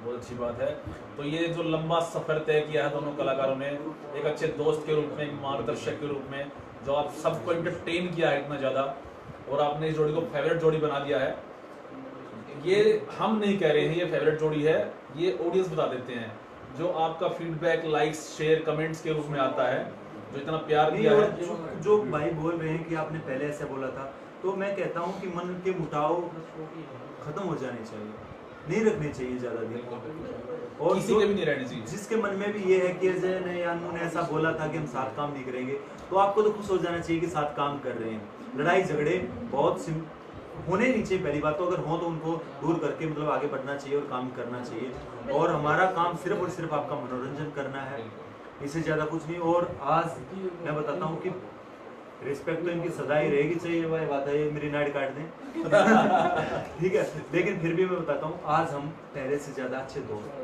बहुत अच्छी बात है। तो ये जो लंबा सफर तय किया है दोनों कलाकारों ने, एक अच्छे दोस्त के रूप में, एक मार्गदर्शक के रूप में, जो आप सबको एंटरटेन किया है इतना ज़्यादा, और आपने इस जोड़ी को फेवरेट जोड़ी बना दिया है। ये हम नहीं कह रहे हैं ये फेवरेट जोड़ी है, ये ऑडियंस बता देते हैं। जो आपका फीडबैक, लाइक्स, शेयर, कमेंट्स के रूप में आता है, जो इतना प्यार दिया है। जो भाई बोल रहे हैं कि आपने पहले ऐसा बोला था, तो मैं कहता हूँ कि मन के मुटाव खत्म हो जाने चाहिए, नहीं रखने चाहिए ज़्यादा दिन, और किसी के भी नहीं रहने चाहिए। जिसके मन में भी ये है कि अजय ने या अनु ने ऐसा बोला था कि हम साथ काम नहीं करेंगे, तो आपको तो खुश हो जाना चाहिए कि साथ काम कर रहे हैं। लड़ाई झगड़े बहुत होने नहीं चाहिए। पहली बात तो अगर हो तो उनको दूर करके मतलब आगे बढ़ना चाहिए और काम करना चाहिए। और हमारा काम सिर्फ और सिर्फ आपका मनोरंजन करना है, इससे ज़्यादा कुछ नहीं। और आज मैं बताता हूँ कि रिस्पेक्ट तो इनकी सदा ही रहेगी, चाहिए वह बात है, मेरी नाइट काट दें ठीक है, लेकिन फिर भी मैं बताता हूँ आज हम पहले से ज़्यादा अच्छे दोस्त।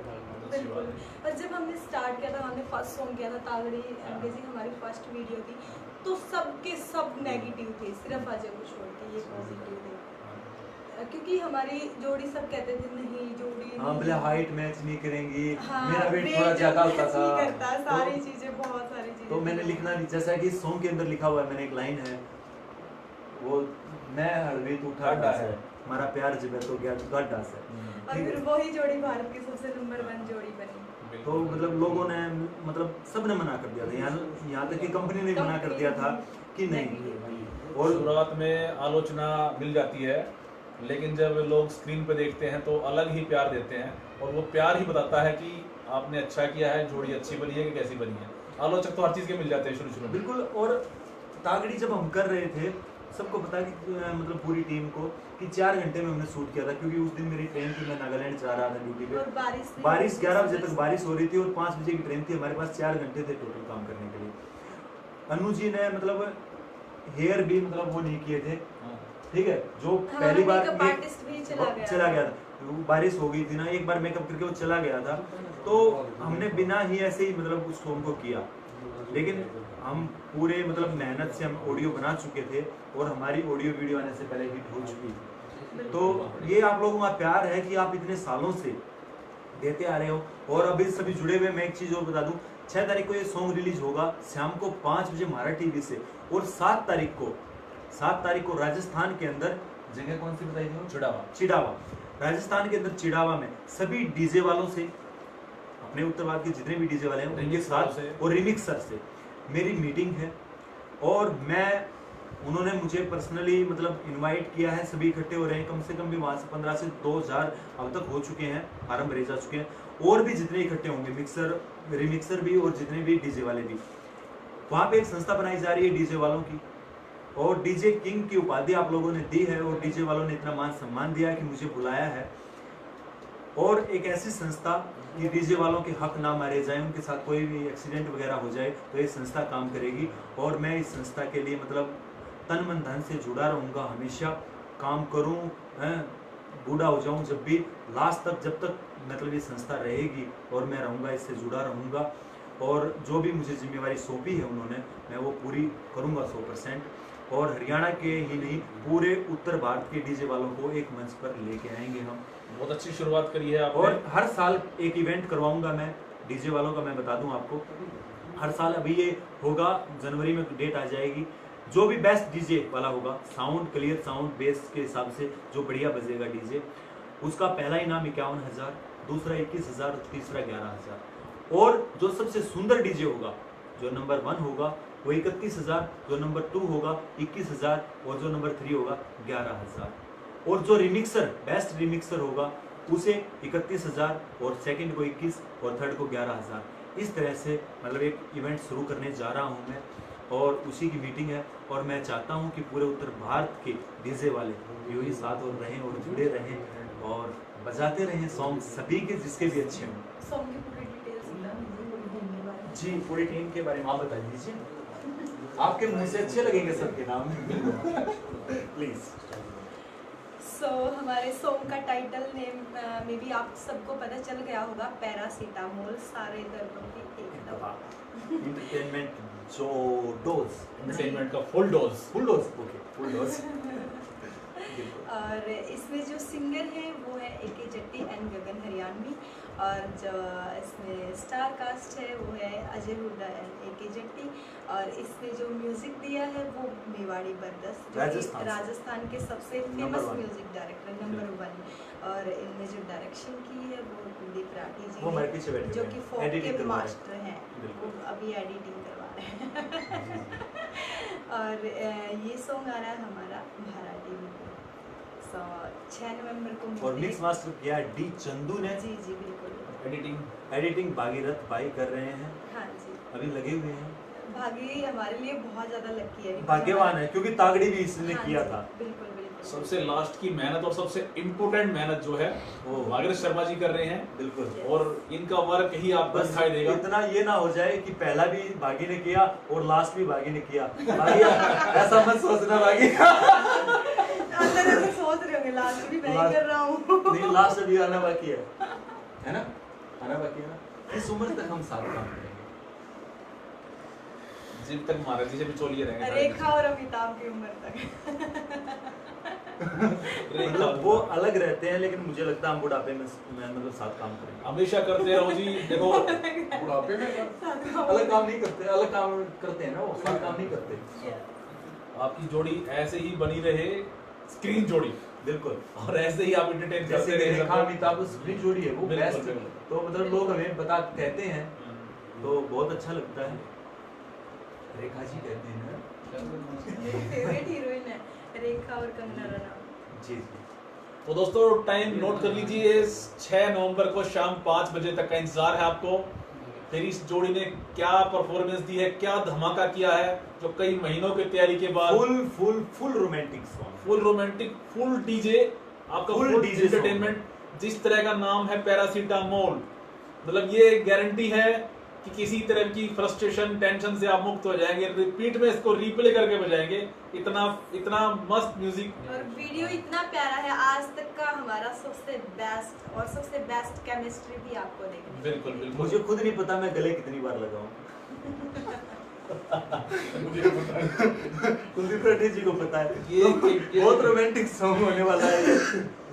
बिल्कुल। और जब हमने स्टार्ट किया था, हमने फर्स्ट सॉन्ग किया था तागड़ी अंग्रेजी, हमारी फर्स्ट वीडियो थी, तो सबके सब नेगेटिव थे, सिर्फ अजय को छोड़ के ये पॉजिटिव थे। क्योंकि हमारी जोड़ी सब कहते थे नहीं जोड़ी हाँ, बोले हाइट मैच नहीं करेंगी, हाँ, मेरा वेट थोड़ा ज्यादा होता था, करता, सारी चीजें, बहुत सारी चीजें। तो मैंने लिखना नहीं, जैसा कि सॉन्ग के अंदर लिखा हुआ है, मैंने एक लाइन है वो, मैं हड़वी तू ठाडा है, हमारा प्यार जब है तो गया गड्ढा से। और फिर वही जोड़ी भारत की सबसे नंबर 1 जोड़ी बनी। तो मतलब लोगों ने, मतलब सबने मना कर दिया था, यहाँ तक कि कंपनी ने मना कर दिया था कि नहीं। और शुरुआत में आलोचना मिल जाती है, लेकिन जब लोग स्क्रीन पे देखते हैं तो अलग ही प्यार देते हैं, और वो प्यार ही बताता है कि आपने अच्छा किया है, जोड़ी अच्छी बनी है कि कैसी बनी है। आलोचक तो हर चीज़ के मिल जाते हैं शुरू में। बिल्कुल। और तागड़ी जब हम कर रहे थे, सबको पता कि मतलब पूरी टीम को कि 4 घंटे में हमने शूट किया था, क्योंकि उस दिन मेरी ट्रेन थी, मैं नागालैंड जा रहा था ड्यूटी पे, और बारिश 11 बजे तक बारिश हो रही थी और 5 बजे की ट्रेन थी, हमारे पास 4 घंटे थे टोटल काम करने के लिए। अनु जी ने मतलब हेयर भी मतलब वो नहीं किए थे, ठीक है, जो पहली बार चला गया था, बारिश हो गई थी ना, एक बार मेकअप करके वो चला गया था, तो हमने बिना ही ऐसे ही मतलब उस सॉन्ग को किया। लेकिन हम पूरे मतलब मेहनत से हम ऑडियो बना चुके थे और हमारी ऑडियो वीडियो आने से पहले हिट हो चुकी थी। तो ये आप लोगों का प्यार है कि आप इतने सालों से देते आ रहे हो। और अभी सभी जुड़े हुए, मैं एक चीज़ और बता दूं, 6 तारीख को ये सॉन्ग रिलीज होगा शाम को 5 बजे महारा टीवी से, और 7 तारीख को राजस्थान के अंदर, जगह कौन सी बताई थी? चिड़ावा, राजस्थान के अंदर चिड़ावा में सभी डीजे वालों से, अपने उत्तरवाद के जितने भी डीजे वाले हैं उनके साथ और रिमिक्सर से मेरी मीटिंग है। और उन्होंने मुझे पर्सनली मतलब इनवाइट किया है, सभी इकट्ठे हो रहे हैं, कम से कम भी वहाँ से 15 से 2000 अब तक हो चुके हैं, फार्म भरे जा चुके हैं, और भी जितने इकट्ठे होंगे, मिक्सर रिमिक्सर भी और जितने भी डीजे वाले भी। वहाँ पे एक संस्था बनाई जा रही है डीजे वालों की, और डीजे किंग की उपाधि आप लोगों ने दी है, और डीजे वालों ने इतना मान सम्मान दिया कि मुझे बुलाया है। और एक ऐसी संस्था कि डीजे वालों के हक ना मारे जाए, उनके साथ कोई भी एक्सीडेंट वगैरह हो जाए तो ये संस्था काम करेगी, और मैं इस संस्था के लिए मतलब तन मन धन से जुड़ा रहूँगा, हमेशा काम करूँ, बूढ़ा हो जाऊँ जब भी, लास्ट तक जब तक मतलब ये संस्था रहेगी और मैं रहूँगा, इससे जुड़ा रहूँगा। और जो भी मुझे जिम्मेवारी सौंपी है उन्होंने, मैं वो पूरी करूँगा 100%। और हरियाणा के ही नहीं, पूरे उत्तर भारत के डीजे वालों को एक मंच पर लेके आएंगे हम। बहुत अच्छी शुरुआत करी है आपने। और हर साल एक इवेंट करवाऊंगा मैं डीजे वालों का, मैं बता दूं आपको, हर साल। अभी ये होगा जनवरी में, डेट आ जाएगी, जो भी बेस्ट डीजे वाला होगा, साउंड क्लियर, साउंड बेस के हिसाब से जो बढ़िया बजेगा डीजे, उसका पहला इनाम 51,000, दूसरा 21,000, तीसरा 11,000। और जो सबसे सुंदर डीजे होगा, जो नंबर 1 होगा, वो 31,000, जो नंबर 2 होगा 21,000, और जो नंबर 3 होगा 11,000। और जो रिमिक्सर, बेस्ट रिमिक्सर होगा, उसे 31,000, और सेकंड को 21 और थर्ड को 11,000। इस तरह से मतलब एक इवेंट शुरू करने जा रहा हूं मैं, और उसी की मीटिंग है। और मैं चाहता हूं कि पूरे उत्तर भारत के डीजे वाले यूं ही साथ और रहें और जुड़े रहें और बजाते रहें सॉन्ग सभी के, जिसके भी अच्छे हों। सॉन्ग की पूरी डिटेल्स जी, पूरी टीम के बारे में आप बता दीजिए, आपके मुंह से अच्छे लगेंगे सबके नाम प्लीज। हमारे सॉन्ग का टाइटल नेम में भी आप सबको पता चल गया होगा, पैरासीटामोल, सारे दर्दों की एक दवा। एंटरटेनमेंट जो डोज, एंटरटेनमेंट का full dose, okay, full dose. और इसमें जो सिंगर है वो है ए.के. जट्टी एंड गगन हरियाणवी, और जो इसमें स्टार कास्ट है वो है अजय हुड्डा एंड ए.के. जट्टी, और इसमें जो म्यूजिक दिया है वो मेवाड़ी बरदस, जो राजस्थान के सबसे फेमस म्यूजिक डायरेक्टर नंबर 1, और इनने जो डायरेक्शन की है वो कुलदीप राठी जी, जो कि फोक के मास्टर हैं, वो अभी एडिटिंग करवा रहे हैं और ये सॉन्ग आ रहा है हमारा महारा टीवी पे 6 नवंबर को, और मिक्स मास्टर किया डी चंदू ने। जी बिल्कुल। एडिटिंग भागीरथ भाई कर रहे हैं। हाँ जी, अभी लगे हुए हैं। भागी हमारे लिए बहुत ज्यादा लकी है, भाग्यवान है, क्योंकि तागड़ी भी इसने हाँ किया था। बिल्कुल बिल्कुल। सबसे लास्ट की मेहनत और सबसे इम्पोर्टेंट मेहनत जो है वो भागीरथ शर्मा जी कर रहे हैं। बिल्कुल। और इनका वर्क ही आपको बस दिखाई देगा। इतना ये ना हो जाए कि पहला भी भागी ने किया और लास्ट भी भागी ने किया। भागी ऐसा मत सोचना भागी। अंदर अंदर सोच रहे होंगे लास्ट भी मैं ही कर रहा हूँ। नहीं, लास्ट अभी आना बाकी है ना? आना बाकी है ना? इस उम्र तक हम साथ काम करेंगे जब तक महाराज जी से भी चोलिए रहेंगे। रेखा और अमिताभ की उम्र तक। मतलब वो अलग रहते हैं, लेकिन मुझे लगता है हम बुढ़ापे में मतलब साथ काम करेंगे। हमेशा करते रहो जी। देखो बुढ़ापे में अलग काम नहीं करते, अलग काम करते हैं ना, वो साथ काम नहीं करते। आपकी जोड़ी ऐसे ही बनी रहे, स्क्रीन जोड़ी। बिल्कुल। और ऐसे ही आप एंटरटेन जैसे करते रहे रेखा सबको। अमिताभ स्प्रिंग जोड़ी है वो बिल्कुल, बेस्ट। बिल्कुल। तो मतलब लोग हमें कहते हैं तो बहुत अच्छा लगता है। रेखा जी कहते हैं ना। मेरी फेवरेट हीरोइन है रेखा और कंगना रनौत। जी। तो दोस्तों टाइम नोट कर लीजिए, 6 नवंबर को शाम 5 बजे तक का इंतजार है आपको। फिर इस जोड़ी ने क्या परफॉर्मेंस दी है, क्या धमाका किया है, जो कई महीनों की तैयारी के बाद full romantic song, full romantic, full DJ, आपका Full फुल DJ एंटरटेनमेंट। जिस तरह का नाम है पैरासीटामोल, मतलब ये गारंटी है कि किसी तरह की फ्रस्ट्रेशन, टेंशन से आप मुक्त हो जाएंगे। रिपीट में इसको रिप्ले करके बजाएंगे, इतना मस्त म्यूजिक। और वीडियो इतना प्यारा है, आज तक का हमारा सबसे बेस्ट और सबसे बेस्ट केमिस्ट्री भी आपको देखने को बिल्कुल मिलेगी। बिल्कुल। मुझे खुद नहीं पता मैं गले कितनी बार लगाऊं। मुझे पता है। कुलदीप रेड्डी जी को पता है। ये बहुत रोमांटिक सॉन्ग होने वाला है ये,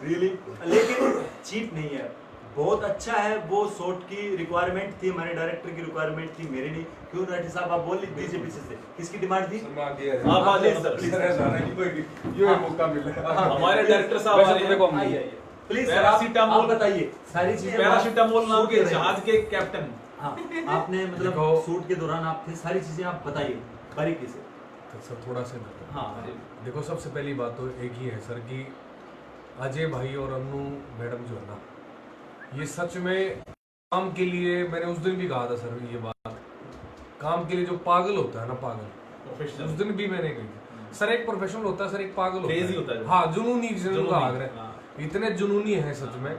रियली। लेकिन चीप नहीं है, बहुत अच्छा है। वो शॉट की रिक्वायरमेंट थी, हमारे डायरेक्टर की रिक्वायरमेंट थी, मेरी नहीं। क्यों राठी साहब आप बोल दीजिए पीछे से, किसकी डिमांड थी? सलमान की है। आप आ जाओ प्लीज, सर। प्लीज। ये मौका मिला है। हमारे डायरेक्टर साहब आ रहे हैं। आइए, आइए। प्लीज सर, पैरासीटामोल आप बताइए सारी चीजें। पैरासीटामोल नाम शूट के कर रहे हैं। जहाज के कैप्टन। हाँ, आपने मतलब देखो- शूट के दौरान आप थे, सारी चीजें आप बताइए बारीकी से। तो सर थोड़ा सा इधर। हाँ। देखो सबसे पहली बात तो एक ही है सर कि अजय भाई और अन्नू मैडम जो है ना, ये सच में काम के लिए, मैंने उस दिन भी कहा था सर ये बात, काम के लिए जो पागल होता है ना, पागल, उस दिन भी मैंने कही थी सर, एक प्रोफेशनल होता है सर, एक पागल Crazy होता होता है। है। हाँ, जुनूनी जिनको जुनूनी, आग रहे हाँ। इतने जुनूनी है सच में।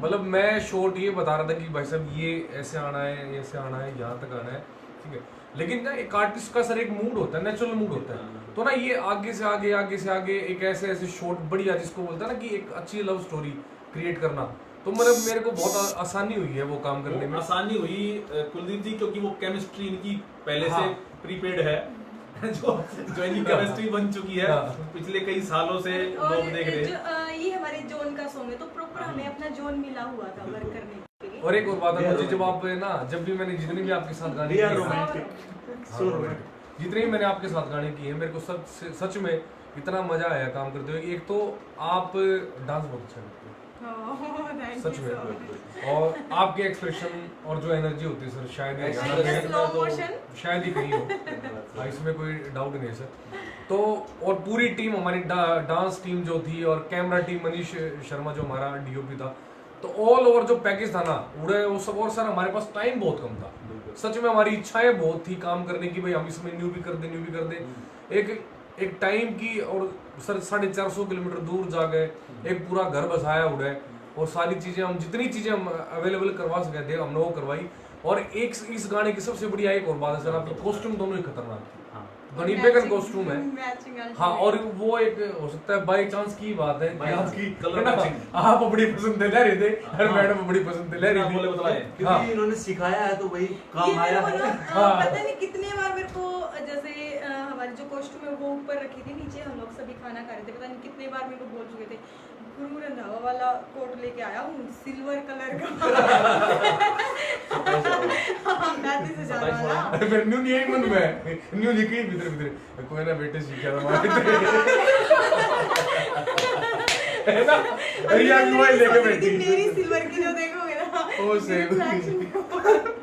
मतलब मैं शॉर्ट ये बता रहा था कि भाई साहब ये ऐसे आना है, ऐसे आना है, यहाँ तक आना है, ठीक है। लेकिन ना एक आर्टिस्ट का सर एक मूड होता है, नेचुरल मूड होता है। तो ना ये आगे से आगे, आगे से आगे एक ऐसे ऐसे शॉर्ट बढ़िया, जिसको बोलता है ना कि एक अच्छी लव स्टोरी क्रिएट करना, तो मतलब मेरे को बहुत आसानी हुई है वो काम करने में। आसानी हुई कुलदीप जी, क्योंकि वो केमिस्ट्री इनकी पहले हाँ। से प्रीपेड है। जो इनकी केमिस्ट्री बन चुकी है हाँ। पिछले कई सालों से और लोग देख रहे हैं। ये हमारे जोन का सॉन्ग है, तो प्रॉपर हमें अपना जोन मिला हुआ था वर्क करने के लिए। और एक और बात है, We are मुझे जब आप ना, जब भी मैंने जितनी भी आपके साथ गाने We are किए हैं, romantic. हाँ, romantic. जितने भी मैंने आपके साथ गाने किए हैं, मेरे को सच में इतना मजा आया काम करते हुए। एक तो आप डांस बहुत अच्छा करते हैं सच में, और आपके एक्सप्रेशन और जो एनर्जी होती है सर, शायद ये गाना Expression में स्लो मोशन। शायद ही कहीं हो। हाँ, इसमें कोई डाउट नहीं है सर। तो और पूरी टीम हमारी डांस टीम जो थी, और कैमरा टीम, मनीष शर्मा जो हमारा डीओपी था, तो ऑल ओवर जो पैकेज था ना, उड़े वो सब। और सर हमारे पास टाइम बहुत कम था, सच में हमारी इच्छाएं बहुत थी काम करने की, भाई हम इसमें न्यू भी कर दे। एक टाइम की, और सर 450 किलोमीटर दूर जा गए, एक पूरा घर बसाया उड़े, और सारी चीजें हम, जितनी चीजें हम अवेलेबल करवा सके थे हमने वो करवाई। और एक इस गाने की सबसे बढ़िया एक और बात है सर, आपके कॉस्ट्यूम दोनों ही खतरनाक थे। गणित का कॉस्ट्यूम है। हाँ, और वो एक हो सकता है बाई चांस की बात है कि आपकी कलर मैचिंग, आप बड़ी पसंद ले रहे थे, हर मैडम बड़ी पसंद ले रही बोले थी। बताए क्योंकि इन्होंने सिखाया है तो वही काम आया है। हाँ। पता नहीं कितने बार मेरे को, जैसे हमारी जो कॉस्ट्यूम है वो ऊपर रखी थी, नीचे हम लोग सभी खाना खा रहे थे, पता नहीं कितने बार मेरे को बोल चुके थे, गुरु रंधावा वाला कोट लेके आया हूँ सिल्वर कलर का। हाँ, 35,000 वाला। अरे फिर न्यू नहीं मन में न्यू लिखी भीतर कोई ना बेटे सीखा था है ना, रिया भी वही लेके बैठी। मेरी सिल्वर की जो देखोगे ना, ओ सेम। collection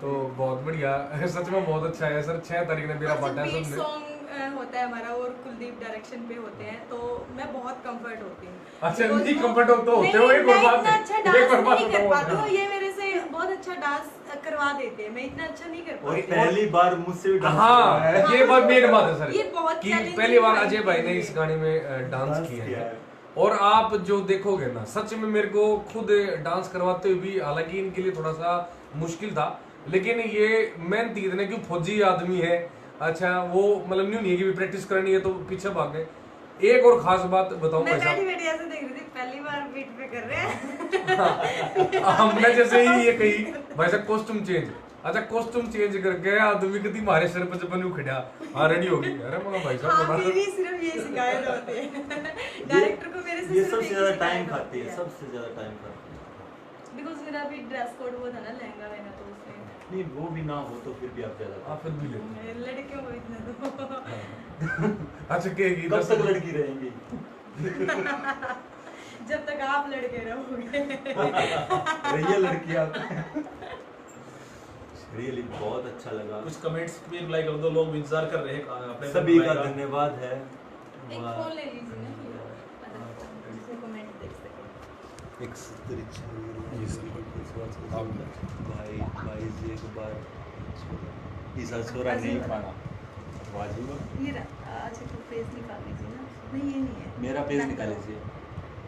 तो बहुत बढ़िया, सच में बहुत अच्छा है सर। 6 तारीख ने मेरा बर्थडे है बीट सबने। सॉन्ग होता है हमारा, और कुलदीप डायरेक्शन पे होते हैं, तो मैं बहुत कंफर्ट होती हूँ। अच्छा, Because नहीं वो- comfort तो होते हो, नहीं, एक और मैं बात इतना है, अच्छा एक डांस और बात नहीं कर बताओ। पाती हूँ, ये मेरे से बहुत अच्छा डांस करवा देते हैं, मैं इतना अच्छा नहीं कर और पाती। पहली बार मुझसे भी डांस हाँ करवाया है। ये बात मेन बात है सर, ये बहुत कि challenging पहली बार है अजय भाई ने मेरे इस गाने में डांस डांस किया किया है। है। और आप जो देखोगे ना, सच में मेरे को खुद डांस करवाते हुए भी, हालांकि इनके लिए थोड़ा सा मुश्किल था, लेकिन ये मेहनती इतने क्यों फौजी आदमी है, अच्छा वो मतलब नहीं है कि भी प्रैक्टिस करनी है तो पीछे भाग गए। एक और खास बात बताऊं मैं भाई साहब, बैठी ऐसे देख रही थी, पहली बार बीट पे कर रहे हैं। हमने जैसे ही ये कही भाई साहब कॉस्ट्यूम चेंज, अच्छा कॉस्ट्यूम चेंज करके आदमी कभी हमारे सिर पर जब बनी खड़ा, हाँ रेडी होगी, अरे मगर भाई हाँ, साहब मेरी सिर्फ ये शिकायत होती है डायरेक्टर को मेरे से ये सिर्फ सबसे एक ही ज्यादा शिकायत टाइम होती खाती है, सबसे ज्यादा टाइम खाती है। बिकॉज मेरा भी ड्रेस कोड वो था ना, लहंगा वहंगा, तो उससे नहीं वो भी ना हो तो फिर भी आप ज्यादा आप फिर भी लेते लड़कियों को इतना दो। अच्छा कहेगी कब तक लड़की रहेंगी? जब तक आप लड़के रहोगे। रही है लड़की आप। रियली बहुत अच्छा लगा, कुछ कमेंट्स भी रिप्लाई कर दो, लोग इंतजार कर रहे हैं अपने सभी का धन्यवाद है। एक फोन ले लीजिए ना, जिसमें कमेंट देख सके। एक भाई भाई जी एक बार ईसा छोरा नहीं पाना वाजिब। ये अच्छा तो पेज निकाल लीजिए ना, नहीं ये नहीं है, मेरा पेज निकाल लीजिए,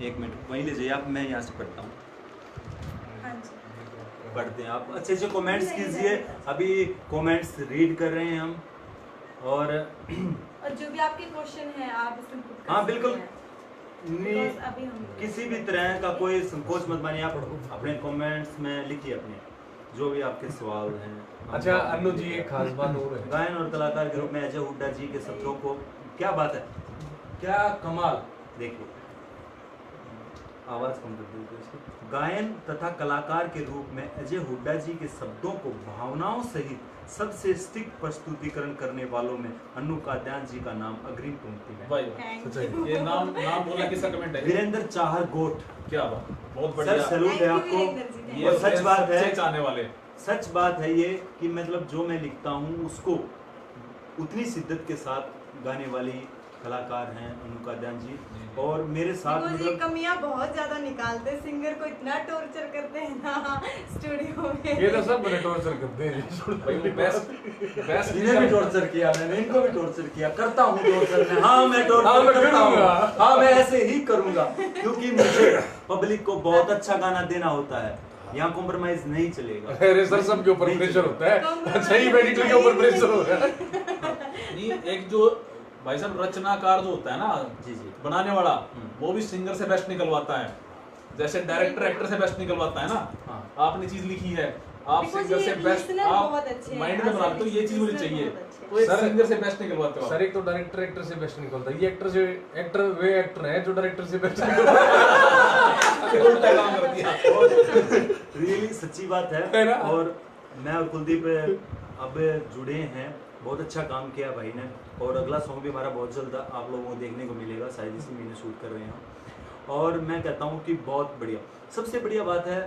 एक मिनट वहीं ले जाइए आप, मैं यहाँ से पढ़ता हूँ। हाँ जी, पढ़ते हैं आप, अच्छे अच्छे कमेंट्स कीजिए, अभी कमेंट्स रीड कर रहे हैं हम। और और जो भी आपके क्वेश्चन है आप इसमें put कर हाँ सकते बिल्कुल, हैं। नहीं Because अभी हम किसी भी तरह का कोई संकोच मत मानिए, आप अपने कमेंट्स में लिखिए अपने जो भी आपके सवाल हैं। अच्छा अनु जी एक खास बात और है, गायन और कलाकार के रूप में अजय हुड्डा जी के शब्दों को, क्या बात है, क्या कमाल, देखिए आवाज कम कर दीजिए इसकी। गायन तथा कलाकार के रूप में अजय हुड्डा जी के शब्दों को भावनाओं सहित सबसे स्टिक प्रस्तुतिकरण करने वालों में अनु कात्यायन जी का नाम अग्रिम पंक्ति में। भाई Thank सच्चाई। you. ये नाम नाम बोलना किसका कमेंट है? वीरेंद्र चाहर गोट, क्या बात, बहुत सर बढ़िया। सैल्यूट है Thank you, आपको। वीरेंद्र जी, thank ये और सच बात है, सच्चे चाहने वाले। सच बात है ये कि मतलब जो मैं लिखता हूँ उसको उतनी शिद्दत के साथ गाने वाली कलाकार हैं अनु कात्यायन जी, और मेरे साथ Because ये मतलब कमियां बहुत ज्यादा निकालते, सिंगर को इतना टॉर्चर करते हैं ना स्टूडियो में। ये तो सब बड़े टॉर्चर करते हैं भाई बेस्ट इन्हें भी टॉर्चर किया मैंने, इनको भी टॉर्चर किया, करता हूँ टॉर्चर में, हाँ मैं हाँ, टॉर्चर मैं करता हूँ, करूँगा। हाँ मैं ऐसे ही करूँगा, क्योंकि मुझे पब्लिक को बहुत अच्छा गाना देना होता है, यहाँ कॉम्प्रोमाइज नहीं चलेगा। अरे सर सबके ऊपर नहीं प्रेशर चलेगा। होता है, अच्छा ही एडिटर के ऊपर प्रेशर होता है। नहीं, एक जो भाई साहब रचनाकार जो होता है ना, जी जी, बनाने वाला, वो भी सिंगर से बेस्ट निकलवाता है, जैसे डायरेक्टर एक्टर से बेस्ट निकलवाता है ना। हाँ। आपने चीज लिखी है, आप Because सिंगर से ये बेस्ट listener आप बहुत अच्छे हैं, माइंड में बना तो ये चीज मुझे listener चाहिए, बहुत अच्छे हैं। तो एक सर- सिंगर से बेस्ट निकलवाते हो आप। सर एक तो डायरेक्टर एक्टर से बेस्ट निकलता है, ये एक्टर वे एक्टर है जो डायरेक्टर से बेस्ट निकलता है। उल्टा काम कर दिया। रियली सच्ची बात है है। ना? और मैं और कुलदीप अब जुड़े हैं, बहुत अच्छा काम किया भाई ने, और अगला सॉन्ग भी हमारा बहुत जल्द आप लोगों को देखने को मिलेगा, शायद इसी महीने शूट कर रहे हैं। और मैं कहता हूँ कि बहुत बढ़िया, सबसे बढ़िया बात है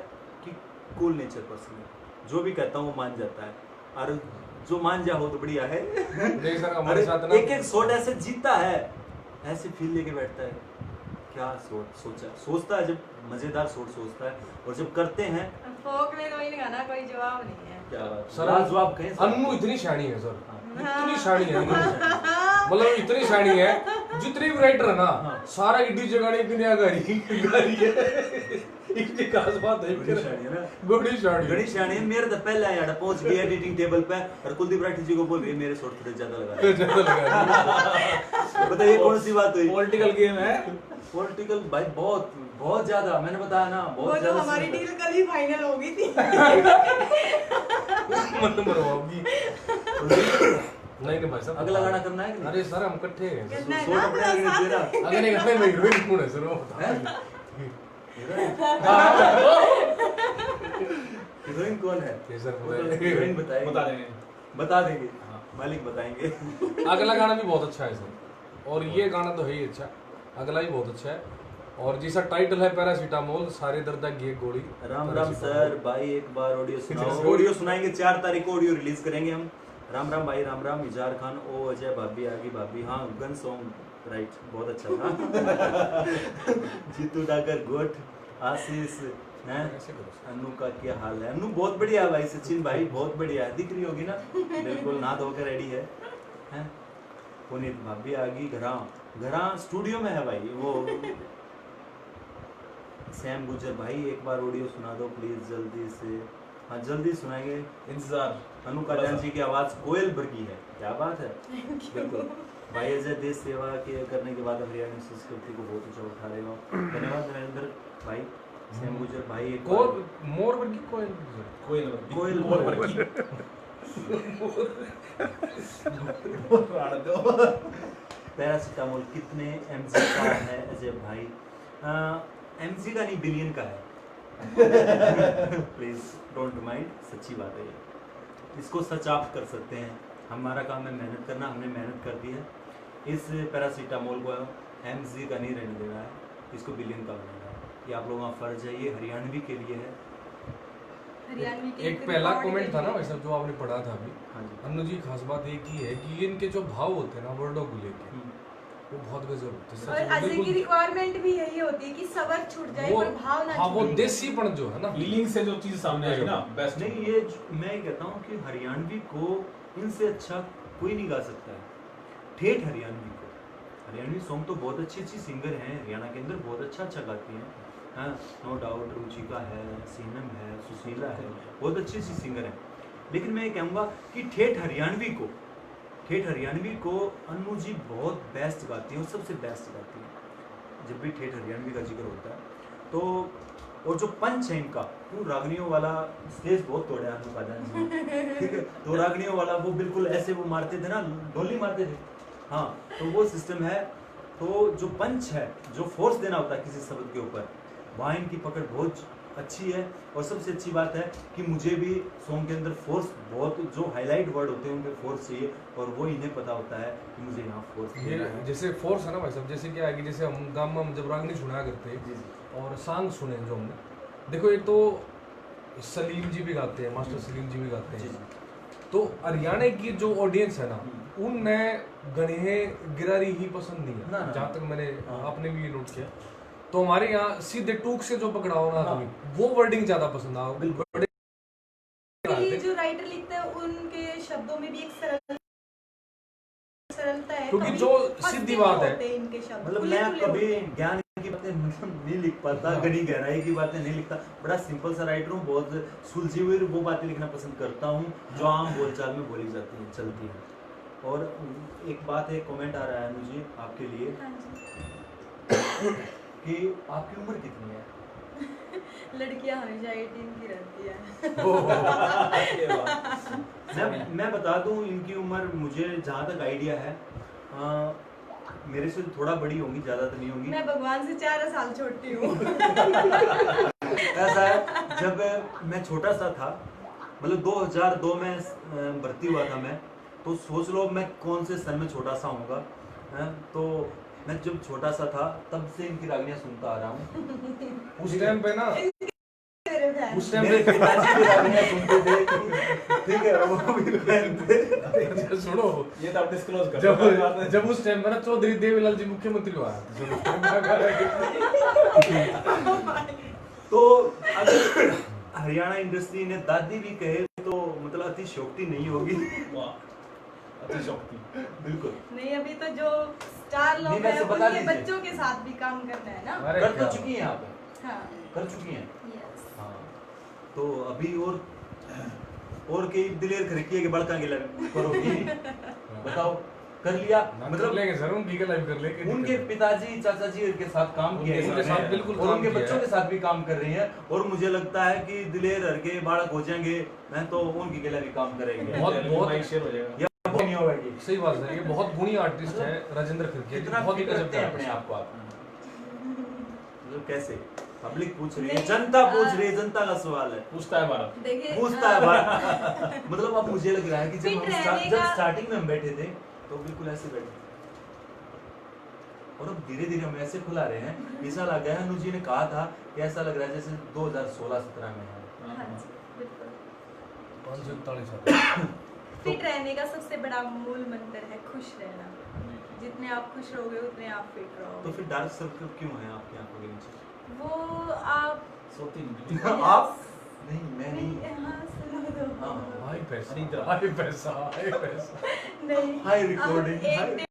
कि कूल नेचर पर्सन है, जो भी कहता हूँ वो मान जाता है, और जो मान जा हो तो बढ़िया है। नहीं सर हमारे अरे साथ ना एक एक शॉट ऐसे जीता है, ऐसे फील लेके बैठता है, क्या सोचता है, जब मजेदार शॉट सोचता है, और जब करते हैं फोक में कोई गाना कोई जवाब नहीं है। क्या सर, लाजवाब कहें सर। अनु इतनी शानी है सर, हाँ। इतनी शानी है अनु। मतलब इतनी शानी है, जितनी भी राइटर है ना सारा इडी जगाड़ी की नया गाड़ी है। इतनी खास बात है बड़ी शानी है ना, बड़ी शानी बड़ी शानी है। मेरे तो पहले यार पहुंच गई एडिटिंग टेबल पे, और कुलदीप राठी जी को बोल रही मेरे शॉट थोड़े ज्यादा लगा रहे ज्यादा लगा। बताइए कौन सी बात हुई? पॉलिटिकल गेम है। पॉलिटिकल भाई बहुत बहुत ज्यादा, मैंने बताया ना वो बहुत तो ज्यादा। हमारी डील कल ही फाइनल हो गई थी। मन मरवाओगी। नहीं नहीं भाई साहब अगला गाना करना है कि नहीं? अरे सर हम इकट्ठे हैं सर। करना है शॉट ना अपने पूरा आगे नहीं दे साथ रहा। अगर एक हमें हीरोइन कौन है सर वो बता। हीरोइन कौन है? ये सर वो तो बताइए। हीरोइन बताएंगे, बता देंगे। बता देंगे, मालिक बताएंगे। अगला गाना भी बहुत अच्छा है सर, और ये गाना तो है ही अच्छा, अगला ही बहुत अच्छा है, और जिसका टाइटल है पैरासीटामोल सारे दर्द की एक गोली। राम राम सर भाई, एक बार ऑडियो सुनाओ। ऑडियो सुनाएंगे, 4 तारीख को ऑडियो रिलीज करेंगे हम। राम राम भाई, राम राम। इजार खान, ओ अजय भाभी आगी भाभी, हाँ गन सॉन्ग राइट, बहुत अच्छा था। जीतू डाकर गोट, आशीष हैं ऐसे करो सर। अनु का क्या हाल है? अनु बहुत बढ़िया है भाई, सचिन भाई बहुत बढ़िया है, दिख रही होगी ना, बिल्कुल नहा धोकर रेडी है हैं? पुनीत भाभी आ गई, घरा स्टूडियो में है भाई वो। सैम गुजर भाई एक बार ऑडियो सुना दो प्लीज जल्दी से। हाँ जल्दी सुनाएंगे। इंतजार। अनु कल्याण जी की आवाज़ कोयल वर्गी है, क्या बात है। बिल्कुल भाई अजय देश सेवा के करने के बाद हरियाणा संस्कृति को बहुत ऊंचा उठा रहे हो, धन्यवाद नरेंद्र भाई। सैम गुजर भाई एक कोर मोर वर्गी कोयल कोयल कोयल पैरासीटामोल कितने एमजी का है अजय भाई? एमजी का नहीं बिलियन का है। प्लीज डोंट माइंड, सच्ची बात है ये, इसको सच आप कर सकते हैं। हमारा काम है मेहनत करना, हमने मेहनत कर दी है। इस पैरासीटामोल को एमजी का नहीं रहने देना है, इसको बिलियन का बनाना है। ये आप लोगों का फर्ज है, ये हरियाणवी के लिए है। हरियाणवी के एक पहला कमेंट था ना भाई साहब जो आपने पढ़ा था अभी, हाँ जी अनु जी खास बात एक ही है कि इनके जो भाव होते हैं ना वर्डों को लेके वो बहुत गजब होते हैं। और सच में अजय की बिल्कुल रिक्वायरमेंट भी यही होती है कि सबर छूट जाए वो पर भाव ना हाँ वो छूटे। देसीपन जो है ना फीलिंग से जो चीज सामने आएगी ना बेस्ट। नहीं ये मैं कहता हूँ कि हरियाणवी को इनसे अच्छा कोई नहीं गा सकता है। ठेठ हरियाणवी को, हरियाणवी सॉन्ग तो बहुत अच्छी अच्छी सिंगर हैं हरियाणा के अंदर, बहुत अच्छा गाती हैं, हाँ नो डाउट। रुचिका है, सीनम है, सुशीला है, बहुत अच्छी अच्छी सिंगर हैं। लेकिन मैं ये कहूँगा कि ठेठ हरियाणवी को अनु जी बहुत बेस्ट गाती हैं और सबसे बेस्ट गाती हैं जब भी ठेठ हरियाणवी का जिक्र होता है तो। और जो पंच है इनका, वो रागनियों वाला स्टेज बहुत तोड़ा है अनु पादान जी, ठीक है। तो रागनियों वाला वो बिल्कुल ऐसे वो मारते थे ना, ढोली मारते थे, हाँ तो वो सिस्टम है। तो जो पंच है, जो फोर्स देना होता है किसी शब्द के ऊपर, वहाँ इनकी पकड़ बहुत अच्छी है। और सबसे अच्छी बात है कि मुझे भी सॉन्ग के अंदर फोर्स बहुत, जो हाईलाइट वर्ड होते हैं उनके फोर्स चाहिए और वो इन्हें पता होता है कि मुझे यहाँ फोर्स ये देना है। जैसे फोर्स है ना भाई साहब, जैसे क्या है कि जैसे हम गाँव में जब रागनी सुनाया करते हैं जी जी और सॉन्ग सुने जो हमने, देखो एक तो सलीम जी भी गाते हैं, मास्टर सलीम जी भी गाते जी हैं, जी तो हरियाणा की जो ऑडियंस है ना उनमें गणेहे गिरारी ही पसंद नहीं ना, है, ना। जहाँ तक मैंने हाँ। आपने भी ये नोट किया। तो हमारे यहाँ सीधे टूक से जो पकड़ाओ ना हाँ। आदमी, वो वर्डिंग ज्यादा पसंद आओ। बिल्कुल। कि जो राइटर लिखते हैं उनके शब्दों में भी एक सरलता है, क्योंकि कभी जो फंसते सीधी नहीं बात है, होते इनके शब्द, मतलब खुले मैं खुले कभी होते हैं। ज्ञान की बातें मतलब नहीं लिख पाता, हाँ। गहरी गहराई की बातें नहीं लिखता, बड़ा सिंपल सा राइटर हूँ, बहुत सुलझी हुई वो बातें लिखना पसंद करता हूँ जो आम बोलचाल में बोली जाती हैं, चलती हैं। और एक बात है, कमेंट आ रहा है अनु जी आपके लिए हाँ जी। कि आपकी उम्र कितनी है? लड़कियां हमेशा 18 की रहती है। मैं बता दूं इनकी उम्र, मुझे जहाँ तक आइडिया है मेरे से थोड़ा बड़ी होंगी, ज़्यादा तो नहीं होंगी। मैं भगवान से 4 साल छोटी हूँ। ऐसा है, जब मैं छोटा सा था, मतलब 2002 में भर्ती हुआ था मैं, तो सोच लो मैं कौन से सन में छोटा सा होऊंगा, तो मैं जब छोटा सा था तब से इनकी रागनियाँ सुनता आ रहा हूँ। उस टाइम पे ना मेरे फैन। उस टाइम मेरे पे पिताजी भी रागनियाँ सुनते थे, ठीक है, वो भी फैन थे। सुनो, ये तो आप डिस्क्लोज कर जब उस टाइम पे ना चौधरी देवीलाल जी मुख्यमंत्री हुआ थे, जब उस टाइम तो अगर हरियाणा इंडस्ट्री ने दादी भी कहे तो मतलब अतिशयोक्ति नहीं होगी। अतिशयोक्ति बिल्कुल नहीं, अभी तो जो स्टार नहीं, लोग हैं वैसे बता उनके दीजिए। बच्चों के साथ भी काम करना है ना। अरे कर तो क्या चुकी हैं आप, हाँ, कर चुकी हैं, यस। हाँ। तो अभी और कई दिलेर खरीकिए के बड़का के लग करोगी, बताओ कर लिया, मतलब मतलब लेंगे सर, उनकी के लाइव कर लेंगे। उनके पिताजी चाचा जी के साथ काम किया है उनके इन्होंने, साथ बिल्कुल और काम उनके किया बच्चों है। के साथ भी काम कर रही हैं, और मुझे लगता है कि दिलेर हर के बालक हो जाएंगे मैं तो उनकी के लिए भी काम करेंगे। बहुत शेयर हो जाएगा। या वो नहीं होगा कि सही बात है, ये बहुत गुणी आर्टिस्ट है राजेंद्र खिरके, कितना बहुत ही फिट गजब रखते का हैं अपने artist है। आप को आप, मतलब कैसे पब्लिक पूछ रही है, नहीं, जनता पूछ रही है, जनता का सवाल है, पूछता है भारत। देखिए, पूछता है बात। मतलब अब मुझे लग रहा है कि जब फिट हम रहने जब का- स्टार्टिंग में हम बैठे थे तो बिल्कुल ऐसे बैठे थे, और अब धीरे धीरे हम ऐसे खुला रहे हैं, ऐसा लग रहा है, अनु जी ने कहा था कि ऐसा लग रहा है जैसे 2016-17 में है। हाँ जी, बिल्कुल। 541 साल। फिट रहने का सबसे बड़ा मूल मंत्र है खुश रहना। जितने आप खुश रहोगे उतने आप फिट तो रहोगे। फिर डार्क सर्कल क्यों है आपकी आंखों के नीचे? वो आप सोती नहीं आप नहीं, मैं नहीं। हाँ सुनो दो। हाँ, हाय पैसा अनीता। हाय पैसा हाय पैसा नहीं हाय रिकॉर्डिंग, एक हाय।